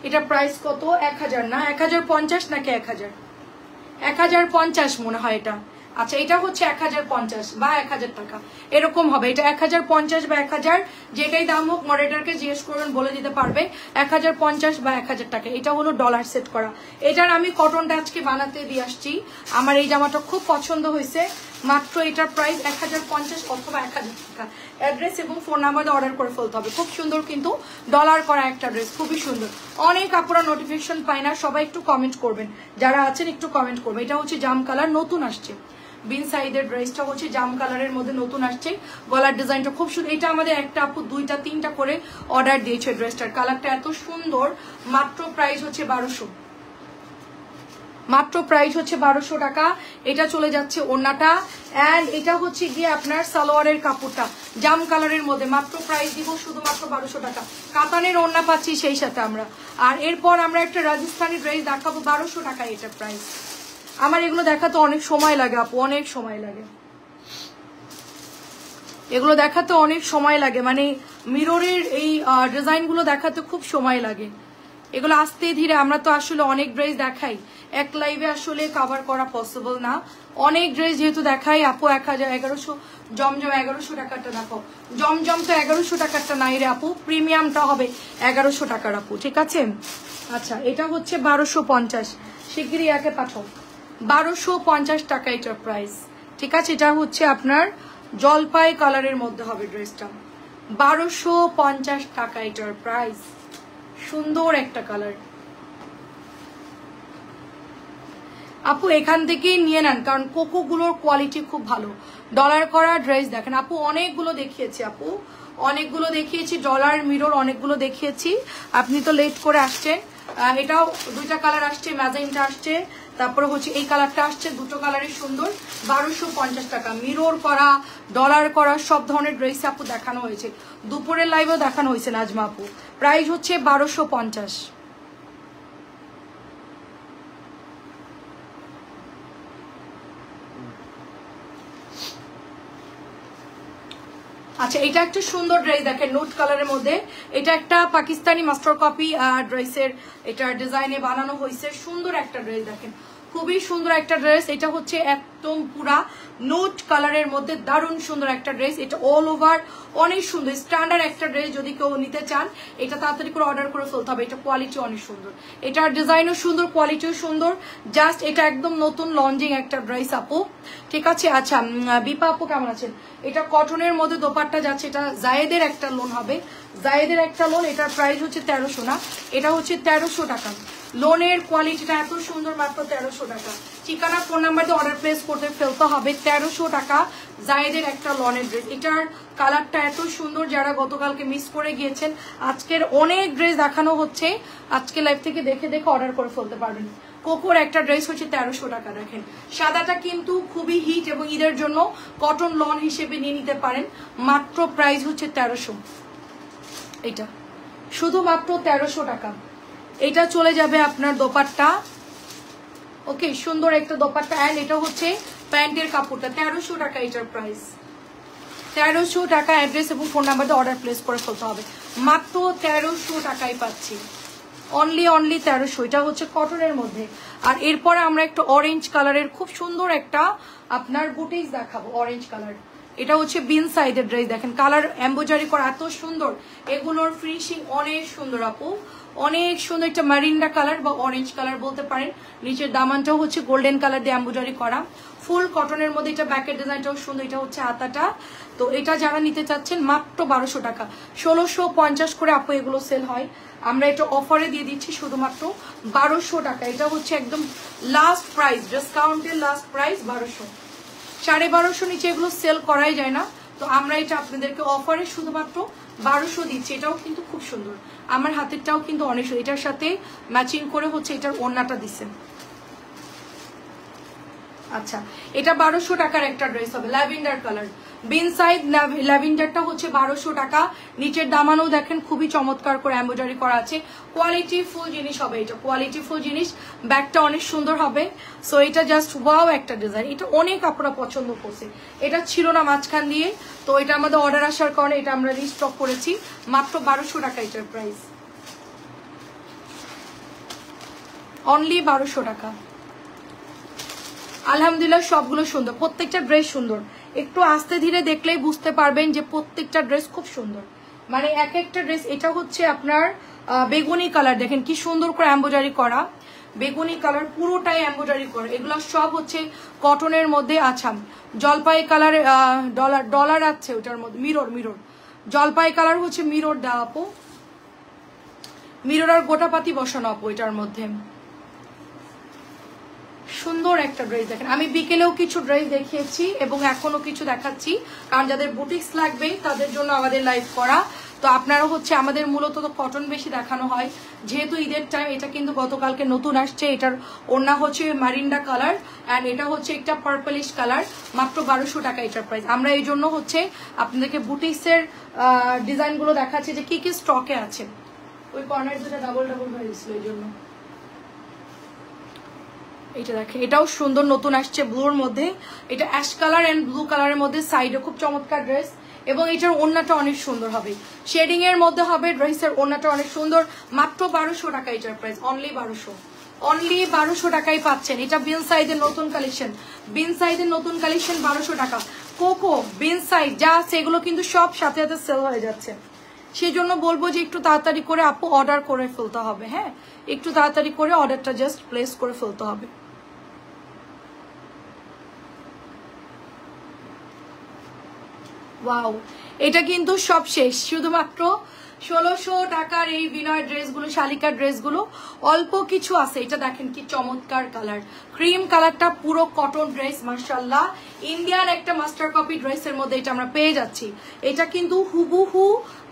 এটা প্রাইস কত? 1000 না 1050 নাকি 1050 মনে হয় এটা। আচ্ছা, এটা হচ্ছে 1050 বা 1000 টাকা এরকম হবে, এটা 1050 বা 1000, যেটাই দাম হোক মডারেটরকে জিজ্ঞেস করবেন, বলে দিতে পারবে 1050 বা 1000 টাকা। এটা হলো ডলার সেট করা, এটার আমি কটনটা আজকে বানাতে দিয়ে আসছি। আমার এই জামাটা খুব পছন্দ হয়েছে, মাত্র এটার প্রাইস 1050 অথবা 1000 টাকা। অ্যাড্রেস এবং ফোন নাম্বার অর্ডার করে ফেলতে হবে। খুব সুন্দর কিন্তু ডলার করা একটা ড্রেস, খুবই সুন্দর। অনেক আপুরা নোটিফিকেশন পায় না, সবাই একটু কমেন্ট করবেন, যারা আছেন একটু কমেন্ট করবেন। এটা হচ্ছে জাম কালার, নতুন আসছে, বিন সাইডের ড্রেসটা হচ্ছে জাম কালারের মধ্যে নতুন আসছে, গলার ডিজাইনটা খুব সুন্দর। এটা আমাদের একটা আপু 2টা 3টা করে অর্ডার দিয়েছে ড্রেসটার, কালারটা এত সুন্দর। মাত্র প্রাইস হচ্ছে 1200, মাত্র প্রাইস হচ্ছে 1200 টাকা। এটা চলে যাচ্ছে ওড়নাটা, এন্ড এটা হচ্ছে গিয়ে আপনার সালোয়ারের কাপড়টা জাম কালারের মধ্যে, মাত্র প্রাইস দিব শুধুমাত্র 1200 টাকা। কাতানের ওড়না পাচ্ছি সেই সাথে আমরা। আর এরপর আমরা একটা রাজস্থানি ড্রেস দেখাবো 1200 টাকা এটা প্রাইস। আমার এগুলো দেখাতে অনেক সময় লাগে আপু, অনেক সময় লাগে, এগুলো দেখাতে অনেক সময় লাগে, মানে মিররের এই ডিজাইনগুলো দেখাতে খুব সময় লাগে। এগুলো আস্তে ধীরে, আমরা তো আসলে অনেক ড্রেস দেখাই, এক লাইভে আসলে কভার করা পসিবল না। অনেক ড্রেস যেহেতু দেখাই আপু, 1100 জমজম 1100 টাকারটা দেখো, জমজম তো 1100 টাকারটা নাই রে আপু, প্রিমিয়ামটা হবে 1100 টাকার আপু, ঠিক আছে। আচ্ছা এটা হচ্ছে 1250, শিগগিরই একে পাঠাও, 1250 টাকা এটার প্রাইস, ঠিক আছে। এটা হচ্ছে আপনার জলপাই কালারের মধ্যে হবে ড্রেসটা, 1250 টাকা এটার প্রাইস। সুন্দর একটা কালার আপু, এখান থেকে নিয়ে নেন, কারণ কোকো গুলোর কোয়ালিটি খুব ভালো। ডলার করা ড্রেস দেখেন আপু, অনেকগুলো দেখিয়েছি আপু, অনেকগুলো দেখিয়েছি, ডলার মিরর অনেকগুলো দেখিয়েছি। আপনি তো লেট করে আসছেন। এটাও 2টা কালার আসছে, ম্যাজেন্টা আসছে, তারপরে হচ্ছে এই কালারটা আসছে, দুটো কালারই সুন্দর। 1250 টাকা মিরর করা, ডলার করা সব ধরনের ড্রেস আপু দেখানো হয়েছে, দুপুরের লাইভেও দেখানো হয়েছে নাজমা আপু। প্রাইস হচ্ছে 1250। আচ্ছা এটা একটা সুন্দর ড্রেস দেখেন, নোট কালারের মধ্যে, এটা একটা পাকিস্তানি মাস্টার কপি ড্রেসের এটা ডিজাইনে বানানো হয়েছে, সুন্দর একটা ড্রেস দেখেন, খুবই সুন্দর একটা ড্রেস। এটা হচ্ছে একদম পুরা নোট কালারের মধ্যে দারুণ সুন্দর একটা ড্রেস, এটা অল ওভার অনেক সুন্দর স্ট্যান্ডার্ড একটা ড্রেস। যদি কেউ নিতে চান এটা তাড়াতাড়ি করে অর্ডার করে ফেলতে হবে, এটা কোয়ালিটি অনেক সুন্দর, এটার ডিজাইনও সুন্দর, কোয়ালিটিও সুন্দর, জাস্ট এটা একদম নতুন লঞ্চিং একটা ড্রেস আপু, ঠিক আছে। আচ্ছা বিপা আপু কেমন আছেন? এটা কটনের মধ্যে দোপাট্টা যাচ্ছে, এটা জায়েদের একটা লোন হবে, জায়েদের একটা লোন, এটার প্রাইস হচ্ছে 1300 না, এটা হচ্ছে 1300 টাকা। লোনের কোয়ালিটিটা এত সুন্দর, মাত্র 1300 টাকা। ঠিকানা ফোন নাম্বার দিয়ে অর্ডার প্লেস করতে ফেলতে হবে, 1300 টাকা জায়েদের একটা লনের ড্রেস। এটার কালারটা এত সুন্দর, যারা গতকালকে মিস করে গিয়েছেন, আজকের অনেক ড্রেস দেখানো হচ্ছে, আজকে লাইভ থেকে দেখে দেখে অর্ডার করে ফেলতে পারবেন। কোকোর একটা ড্রেস হচ্ছে 1300 টাকা। দেখেন সাদাটা কিন্তু খুবই হিট এবং ঈদের জন্য কটন লন হিসেবে নিয়ে নিতে পারেন, মাত্র প্রাইস হচ্ছে 1300, এটা শুধুমাত্র 1300 টাকা। এটা চলে যাবে আপনার দোপাট্টা, ওকে সুন্দর একটা দোপাট্টা, এন্ড এটা হচ্ছে প্যান্টের কাপড়টা, 1300 টাকা এটার প্রাইস, 1300 টাকা। অ্যাড্রেস এবং ফোন নাম্বার দিয়ে অর্ডার প্লেস করে ফেলতে হবে, মাত্র 1300 টাকায় পাচ্ছি, অনলি 1300। এটা হচ্ছে কটনের মধ্যে। আর এরপরে আমরা একটা অরেঞ্জ কালারের খুব সুন্দর একটা আপনার বুটিক্স দেখাবো, অরেঞ্জ কালার, এটা হচ্ছে বিন সাইডের ড্রেস। দেখেন কালার এমব্রয়ডারি করা এত সুন্দর, এগুলোর ফিনিশিং অনেক সুন্দর আপু, অনেক সুন্দর, একটা মারিন্ডা কালার বা অরেঞ্জ কালার বলতে পারেন। নিচের দামানটাও হচ্ছে গোল্ডেন কালার দিয়ে এমব্রয়ডারি করা, ফুল কটনের মধ্যে, এটা ব্যাকের ডিজাইনটাও সুন্দর। এটা হচ্ছে হাতাটা, তো এটা যারা নিতে চাচ্ছেন মাত্র 1200 টাকা, 1650 করে আপু এগুলো সেল হয়, আমরা এটা অফারে দিয়ে দিচ্ছি শুধুমাত্র 1200 টাকা। এটা হচ্ছে একদম লাস্ট প্রাইস, ডিসকাউন্টের লাস্ট প্রাইস 1200, 1250 নিচে এগুলো সেল করাই যায় না, তো আমরা এটা আপনাদেরকে অফারে শুধুমাত্র 1200 দিচ্ছি। এটাও কিন্তু খুব সুন্দর, আমার হাতেরটাও কিন্তু অনেক সুন্দর, এটার সাথে ম্যাচিং করে হচ্ছে এটার ওড়নাটা দিচ্ছেন। আচ্ছা এটা 1200 টাকার একটা ড্রেস হবে, ল্যাভেন্ডার কালার, বিন সাইড ল্যাভেন্ডারটা হচ্ছে 1200 টাকা। নিচের দামানও দেখেন খুবই চমৎকার করে এমব্রয়ডারি করা আছে, কোয়ালিটি ফুল জিনিস হবে, এটা কোয়ালিটি ফুল জিনিস, ব্যাগটা অনেক সুন্দর হবে। সো এটা জাস্ট ওয়াও একটা ডিজাইন, এটা অনেক আপনারা পছন্দ করছে, এটা ছিল না মাঝখান দিয়ে, তো এটা আমাদের অর্ডার আসার কারণে এটা আমরা রিস্টক করেছি, মাত্র 1200 টাকা এটার প্রাইস, অনলি 1200 টাকা। আলহামদুলিল্লাহ সবগুলো সুন্দর, প্রত্যেকটা ড্রেস সুন্দর, একটু আস্তে ধীরে দেখলেই বুঝতে পারবেন যে প্রত্যেকটা ড্রেস খুব সুন্দর, মানে এক একটা ড্রেস। এটা হচ্ছে আপনার বেগুনি কালার, দেখেন কি সুন্দর করে এমব্রয়ডারি করা, বেগুনি কালার পুরোটাই এমব্রয়ডারি করা, এগুলো সব হচ্ছে কটনের মধ্যে। আচ্ছা জলপাই কালার, ডলার আছে ওটার মধ্যে, মিরর মিরর জলপাই কালার হচ্ছে মিরর দেওয়া আপু, মিরর আর গোটাপাতি বসানো আপু এটার মধ্যে, সুন্দর একটা ড্রেস দেখেন, আমি বিকেলেও কিছু ড্রেস দেখিয়েছি এবং এখনো কিছু দেখাচ্ছি, কারণ যাদের বুটিক্স লাগবে তাদের জন্য আমাদের লাইভ করা। তো আপনারা হচ্ছে আমাদের মূলত তো কটন বেশি দেখানো হয়, যেহেতু ঈদের টাইম। এটা কিন্তু গতকালকে নতুন আসছে, এটার ওড়না হচ্ছে মারিন্ডা কালার অ্যান্ড এটা হচ্ছে একটা পার্পলিশ কালার, মাত্র 1200 টাকা এটার প্রাইস। আমরা এই জন্য হচ্ছে আপনাদেরকে বুটিক্সের ডিজাইনগুলো দেখাচ্ছি যে কি কি স্টকে আছে। ওই কর্নার দুটা ডাবল ডাবল হয়ে গেছিল এই জন্য। এটা দেখেন, এটাও সুন্দর, নতুন আসছে ব্লুর মধ্যে। এটা অ্যাশ কালার এন্ড ব্লু কালারের মধ্যে, সাইডে খুব চমৎকার ড্রেস এবং এটার ওড়নাটা অনেক সুন্দর হবে, শেডিং এর মধ্যে হবে। ড্রেসের ওড়নাটা অনেক সুন্দর, মাত্র 1200 টাকা এটার প্রাইস, অনলি 1200 টাকায় পাচ্ছেন। এটা বিন সাইজের নতুন কালেকশন, বিন সাইজের নতুন কালেকশন 1200 টাকা। কোকো বিন সাইজ যা আছে এগুলো কিন্তু সব সাথে সাথে সেল হয়ে যাচ্ছে, সেজন্য বলবো যে একটু তাড়াতাড়ি করে আপু অর্ডার করে ফেলতে হবে। হ্যাঁ, একটু তাড়াতাড়ি করে অর্ডারটা জাস্ট প্লেস করে ফেলতে হবে। ওয়াও, এটা কিন্তু সব শেষ, শুধুমাত্র 1600 টাকার এই বিনয় ড্রেসগুলো, শালিকার ড্রেসগুলো অল্প কিছু আছে। এটা দেখেন কি চমৎকার কালার, ক্রিম কালারটা, পুরো কটন ড্রেস, মাশাআল্লাহ। ইন্ডিয়ান একটা মাস্টার কপি ড্রেসের মধ্যে এটা আমরা পেয়ে যাচ্ছি। এটা কিন্তু হুবহু,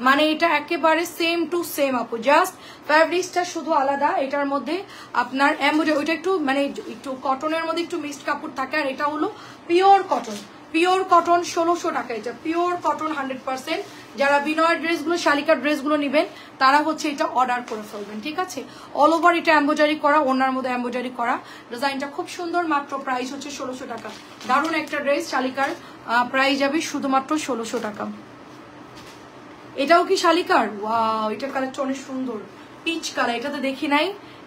মানে এটা একেবারে সেম টু সেম আপু, জাস্ট ফ্যাব্রিক্সটা শুধু আলাদা। এটার মধ্যে আপনার এমব্রয়ডারি, ওইটা একটু মানে একটু কটনের মধ্যে একটু মিক্সড কাপড় থাকে, আর এটা হলো পিওর কটন। পিওর কটন 1600 টাকা, এটা পিওর কটন 100%। যারা বিনয়ের ড্রেসগুলো, শালিকার ড্রেসগুলো নেবেন তারা হচ্ছে এটা অর্ডার করে ফেলবেন, ঠিক আছে। অল ওভার এটা এমব্রয়ডারি করা, ওনার মধ্যে এমব্রয়ডারি করা, ডিজাইনটা খুব সুন্দর। মাত্র প্রাইস হচ্ছে 1600 টাকা। দারুণ একটা ড্রেস, শালিকার প্রাইস যাবে শুধুমাত্র 1600 টাকা। এটাও কি শালিকার? ওয়াও, এটার কালারটা অনেক সুন্দর, পিচ কালার। এটাতে দেখি নাই,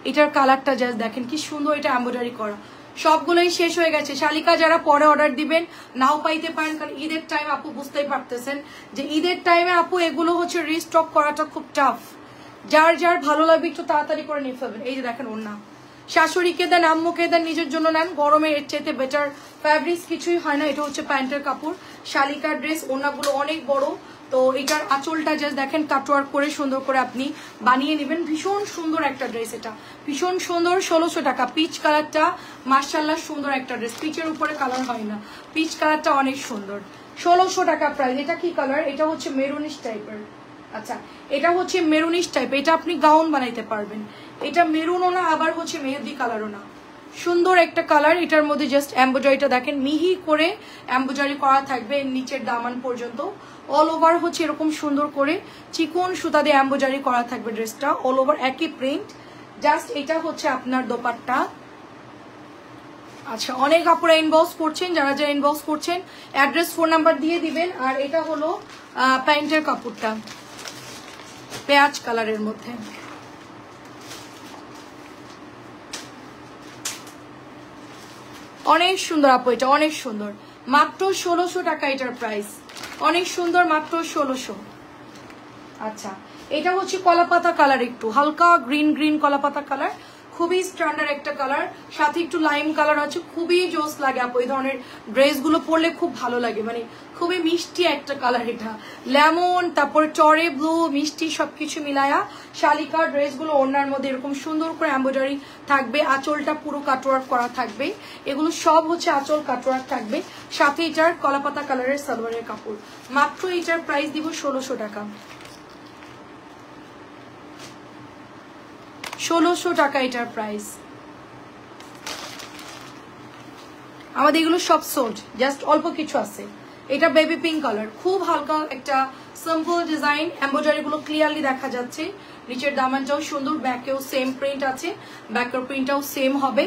এটার কালারটা জাস্ট দেখেন কি সুন্দর, এটা এমব্রয়ডারি করা। সবগুলোই শেষ হয়ে গেছে। শালিকা যারা পরে অর্ডার দিবেন নাও পাইতে পারেন, কারণ ঈদের টাইম আপু, বুঝতেই পারতেছেন যে ঈদের টাইমে আপু এগুলো হচ্ছে রিস্টক করাটা খুব টাফ। যার যার ভালো লাগবে একটু তাড়াতাড়ি করে নিয়ে ফেলবেন। এই যে দেখেন ওড়না, শাশুড়িকে দেন, আম্মুকে দেন, নিজের জন্য নেন, গরমে এর চাইতে বেটার ফ্যাব্রিক্স কিছুই হয় না। এটা হচ্ছে প্যান্টের কাপড়, শালিকার ড্রেস, ওড়নাগুলো অনেক বড়। তো এটার আঁচলটা জাস্ট দেখেন কাটওয়ার্ক করে সুন্দর করে আপনি বানিয়ে নেবেন। ভীষণ সুন্দর একটা ড্রেস, এটা ভীষণ সুন্দর। 1600 টাকা। পিচ কালারটা মাশাআল্লাহ সুন্দর একটা ড্রেস, পিচের উপরে কালার হয় না, পিচ কালারটা অনেক সুন্দর। 1600 টাকা প্রাইস। এটা কি কালার? এটা হচ্ছে মেরুনিশ টাইপের। আচ্ছা, এটা হচ্ছে মেরুনিশ টাইপ, এটা আপনি গাউন বানাইতে পারবেন। এটা মেরুনও না, আবার হচ্ছে মেহেদি কালারও না, সুন্দর একটা কালার। এটার মধ্যে জাস্ট এমব্রয়ডারিটা দেখেন, মিহি করে এমব্রয়ডারি করা থাকবে নিচের দামান পর্যন্ত। অল ওভার হচ্ছে এরকম সুন্দর করে চিকন সুতা দিয়ে এমব্রয়ডারি করা থাকবে ড্রেসটা, অল ওভার একই প্রিন্ট। জাস্ট এটা হচ্ছে আপনার দোপাট্টা। আচ্ছা, অনেক আপুরা ইনবক্স করছেন, যারা যারা ইনবক্স করছেন অ্যাড্রেস, ফোন নাম্বার দিয়ে দিবেন। আর এটা হলো প্যান্টের কাপড়টা, পেঁয়াজ কালারের মধ্যে। অনেক সুন্দর আপু, এটা অনেক সুন্দর, মাত্র 1600 টাকা এটার প্রাইস, অনেক সুন্দর, মাত্র 1600। আচ্ছা, এটা হচ্ছে কলাপাতা কালার, একটু হালকা গ্রিন গ্রিন কলাপাতা কালার, খুবই স্ট্যান্ডার্ড একটা কালার, সাথে একটু লাইম কালার আছে, খুবই জোস লাগে আপু। এই ধরনের ড্রেসগুলো পরলে খুব ভালো লাগে, মানে খুবই মিষ্টি একটা কালার। এটা লেমন, তারপরে চরে ব্লু, মিষ্টি সবকিছু মিলায়া শালিকার ড্রেসগুলো। ওড়নার মধ্যে এরকম সুন্দর করে এমব্রয়ডারি থাকবে, আঁচলটা পুরো কাটওয়ার্ক করা থাকবে, এগুলো সব হচ্ছে আঁচল কাটওয়ার্ক থাকবে। সাথে এটার কলাপাতা কালারের সালোয়ারের কাপড়। মাত্র এটার প্রাইস দিব 1600 টাকা, 1600 টাকা এটার প্রাইস। আমাদের এগুলো সব সোল্ড, জাস্ট অল্প কিছু আছে। এটা বেবি পিঙ্ক কালার, খুব হালকা একটা সিম্পল ডিজাইন, এমব্রয়ডারি গুলো ক্লিয়ারলি দেখা যাচ্ছে। নিচের দামানটাও সুন্দর, ব্যাকেও সেম প্রিন্ট আছে, ব্যাকের প্রিন্টটাও সেম হবে।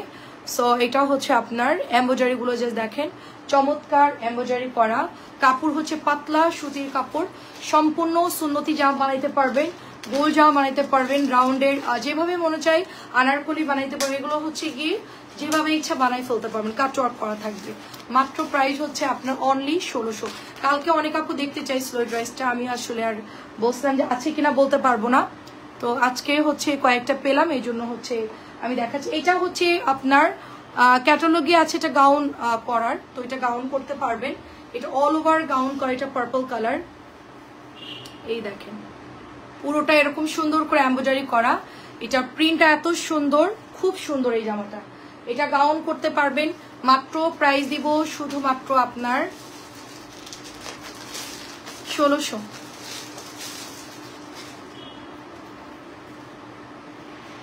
সো এটা হচ্ছে আপনার এমব্রয়ডারি গুলো জাস্ট দেখেন, চমৎকার এমব্রয়ডারি করা। কাপড় হচ্ছে পাতলা সুতির কাপড়, সম্পূর্ণ সুন্নতি জামা বানাইতে পারবেন, গোল জামা বানাইতে পারবেন, রাউন্ডের যেভাবে মনে চাই আনারকলি বানাইতে পারবেন। এগুলো হচ্ছে গিয়ে যেভাবে ইচ্ছা বানাই ফেলতে পারবেন, কাটওয়ার্ক করা থাকবে। মাত্র প্রাইস হচ্ছে আপনার অনলি 1600। কালকে অনেক আপু দেখতে চাইছিল এই ড্রেসটা, আমি আসলে আর বলছিলাম যে আছে কিনা বলতে পারবো না, তো আজকে হচ্ছে কয়েকটা পেলাম, এই জন্য হচ্ছে আমি দেখাচ্ছি। এটা হচ্ছে আপনার ক্যাটালগে আছে, এটা গাউন পরার, তো এটা গাউন করতে পারবেন। এটা অল ওভার গাউন করা, এটা পার্পল কালার। এই দেখেন পুরোটা এরকম সুন্দর করে এমব্রয়ডারি করা, এটা প্রিন্টটা এত সুন্দর, খুব সুন্দর এই জামাটা। এটা গাউন করতে পারবেন। মাত্র প্রাইস দিব শুধুমাত্র আপনার 1600।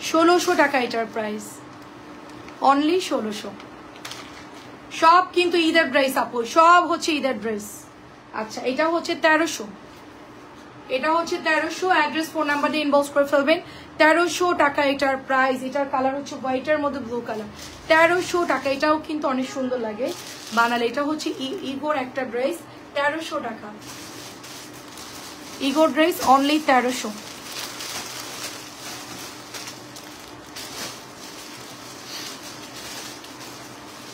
1600 টাকা এটার প্রাইস, অনলি 1600। সব কিন্তু ঈদের ড্রেস আপু, সব হচ্ছে ঈদের ড্রেস। আচ্ছা এটা হচ্ছে 1300, এটা হচ্ছে 1300। অ্যাড্রেস ফোন নাম্বার দিয়ে ইনবক্স করে ফেলবেন। 1300 টাকা এটার প্রাইস। এটার কালার হচ্ছে হোয়াইটের মধ্যে ব্লু কালার। 1300 টাকা। এটাও কিন্তু অনেক সুন্দর লাগে বানালে। এটা হচ্ছে ইগোর একটা ড্রেস, 1300 টাকা। ইগোর ড্রেস অনলি 1300।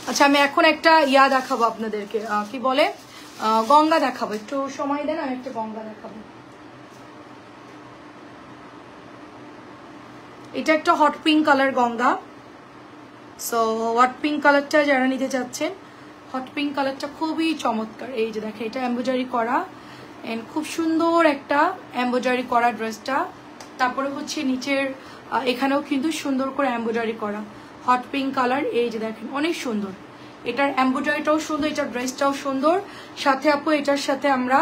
আচ্ছা আমি এখন একটা ইয়া দেখাবো আপনাদেরকে, কি বলে গঙ্গা দেখাবো। একটু সময় দেন, আমি একটা গঙ্গা দেখাবো। এটা একটা hot pink colour Ganga. So hot pink কালারটা যারা নিতে চাচ্ছেন, হট পিঙ্ক কালারটা খুবই চমৎকার। এই যে দেখেন এটা এমব্রয়ডারি করা, এন্ড খুব সুন্দর একটা এমব্রয়ডারি করা ড্রেসটা। তারপরে হচ্ছে নিচের এখানেও কিন্তু সুন্দর করে এমব্রয়ডারি করা, হট পিঙ্ক কালার। এই যে দেখেন অনেক সুন্দর, এটার এমব্রয়ডারিটাও সুন্দর, এটার ড্রেসটাও সুন্দর। সাথে আপু এটার সাথে আমরা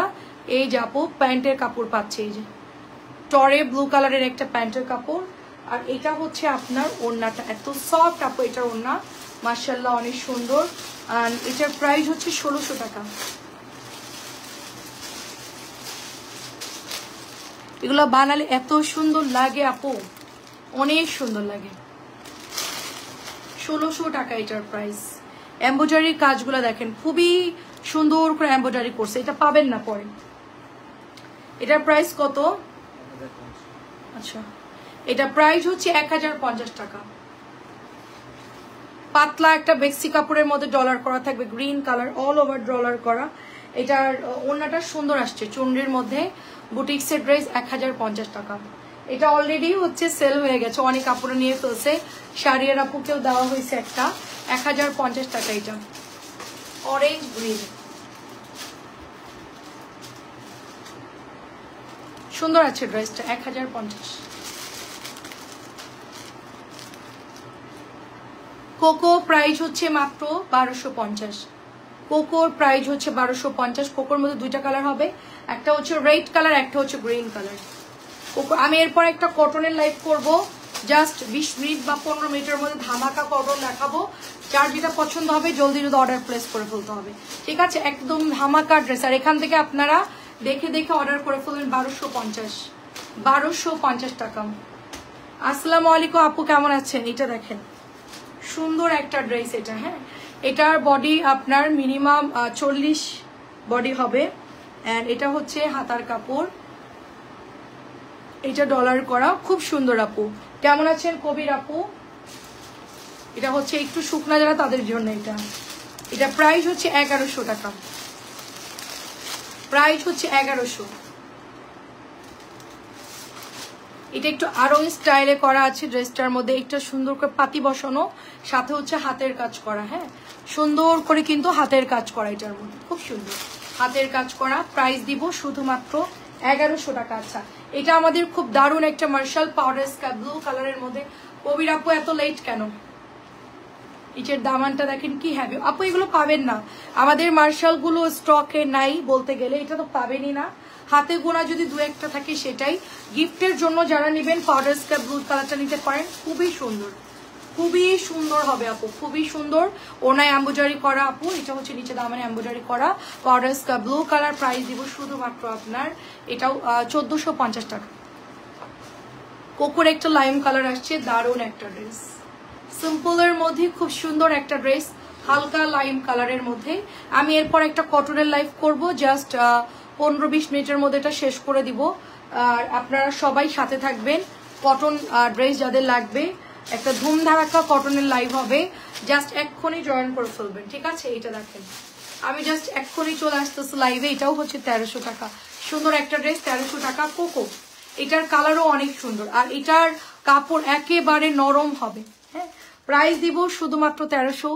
এই যে আপু প্যান্টের কাপড় পাচ্ছি, এই যে টরে ব্লু কালারের একটা প্যান্টের কাপড়। আর এটা হচ্ছে আপনার ওড়নাটা, এত সফট আপু এটার ওড়না, মাশাআল্লাহ অনেক সুন্দর। আর এটার প্রাইস হচ্ছে 1600 টাকা। এগুলো বানালে এত সুন্দর লাগে আপু, অনেক সুন্দর লাগে। 1600 টাকা এটার প্রাইস। এমব্রয়ডারির কাজগুলো দেখেন খুবই সুন্দর করে এমব্রয়ডারি করছে, এটা পাবেন না পরে। এটার প্রাইস কত? আচ্ছা এটা প্রাইস হচ্ছে 1050 টাকা। পাতলা একটা বেক্সি কাপড়ের মধ্যে ডলার করা থাকবে, green colour, all over dollar করা। এটার ওড়নাটা সুন্দর আসছে, চুনরির মধ্যে বুটিক্সের ড্রেস 1050 টাকা। এটা অলরেডি হচ্ছে সেল হয়ে গেছে, অনেক কাপড়ে নিয়ে ফেলছে। শাড়িয়ার আপুকেও দেওয়া হয়েছে একটা, 1050 টাকা। এটা অরেঞ্জ গ্রিন, সুন্দর আছে ড্রেসটা, 1050। কোকো প্রাইস হচ্ছে মাত্র 1250। কোকোর প্রাইস হচ্ছে 1250। কোকোর মধ্যে দুইটা কালার হবে, একটা হচ্ছে রেড কালার, একটা হচ্ছে গ্রিন কালার। কোকো আমি এরপর একটা কটনের লাইভ করব, জাস্ট 20 মিনিট বা 15 মিনিটের মধ্যে ধামাকা কটন দেখাবো। যার যেটা পছন্দ হবে জলদি যদি অর্ডার প্লেস করে ফেলতে হবে, ঠিক আছে? একদম ধামাকা ড্রেস। আর এখান থেকে আপনারা দেখে দেখে অর্ডার করে ফেলবেন। 1250 টাকা। আসসালামু আলাইকুম আপু, কেমন আছেন? এটা দেখেন সুন্দর একটা ড্রেস এটা। হ্যাঁ এটার বডি আপনার মিনিমাম 40 বডি হবে। এন্ড এটা হচ্ছে হাতার কাপড়, এটা ডলার করা, খুব সুন্দর আপু। কেমন আছেন কবির আপু? এটা হচ্ছে একটু শুকনা যারা তাদের জন্য এটা। এটা প্রাইস হচ্ছে 1100 টাকা। প্রাইস হচ্ছে 1100। এটা একটু আরো স্টাইলে করা আছে ড্রেসটার মধ্যে, একটা সুন্দর করে পাতি বসানো, সাথে হচ্ছে হাতের কাজ করা। হ্যাঁ সুন্দর করে কিন্তু হাতের কাজ করা, এটার মধ্যে খুব সুন্দর হাতের কাজ করা। প্রাইস দিব শুধুমাত্র 1100 টাকা। আচ্ছা এটা আমাদের খুব দারুণ একটা মার্শাল পাউডার স্কাই ব্লু কালারের মধ্যে। কবির আপু এত লেট কেন? নিচের দামানটা দেখেন কি হ্যাভি আপু, এগুলো পাবেন না আমাদের মার্শাল গুলো স্টকে নাই বলতে গেলে, এটা তো পাবেনই না। হাতে গোনা যদি দু একটা থাকে সেটাই। গিফটের জন্য যারা নেবেন পাউডার স্কাই ব্লু কালারটা নিতে পারেন, খুবই সুন্দর, খুবই সুন্দর হবে আপু, খুবই সুন্দর। ওনায় এমব্রয়ডারি করা আপু, এটা হচ্ছে নিচে দামানে এমব্রয়ডারি করা powder sky blue colour. Price দিব শুধুমাত্র আপনার এটাও 1450 টাকা। কোকোর একটা লাইম কালার আসছে, দারুণ একটা ড্রেস, সিম্পলের মধ্যে খুব সুন্দর একটা ড্রেস, হালকা লাইম কালারের মধ্যে। আমি এরপর একটা কটনের লাইভ করব, জাস্ট 15-20 মিনিটের মধ্যে এটা শেষ করে দিব। আর আপনারা সবাই সাথে থাকবেন। কটন ড্রেস যাদের লাগবে, একটা ধুমধারাক্কা কটনের লাইভ হবে, জাস্ট এক্ষুনি জয়েন করে ফেলবেন, ঠিক আছে? এটা দেখেন আমি জাস্ট এক্ষুনি চলে আসতেছি লাইভে। এটাও হচ্ছে 1300 টাকা, সুন্দর একটা ড্রেস, 1300 টাকা। কোকো এটার কালারও অনেক সুন্দর, আর এটার কাপড় একেবারে নরম হবে। হ্যাঁ প্রাইস দিব শুধুমাত্র 1300।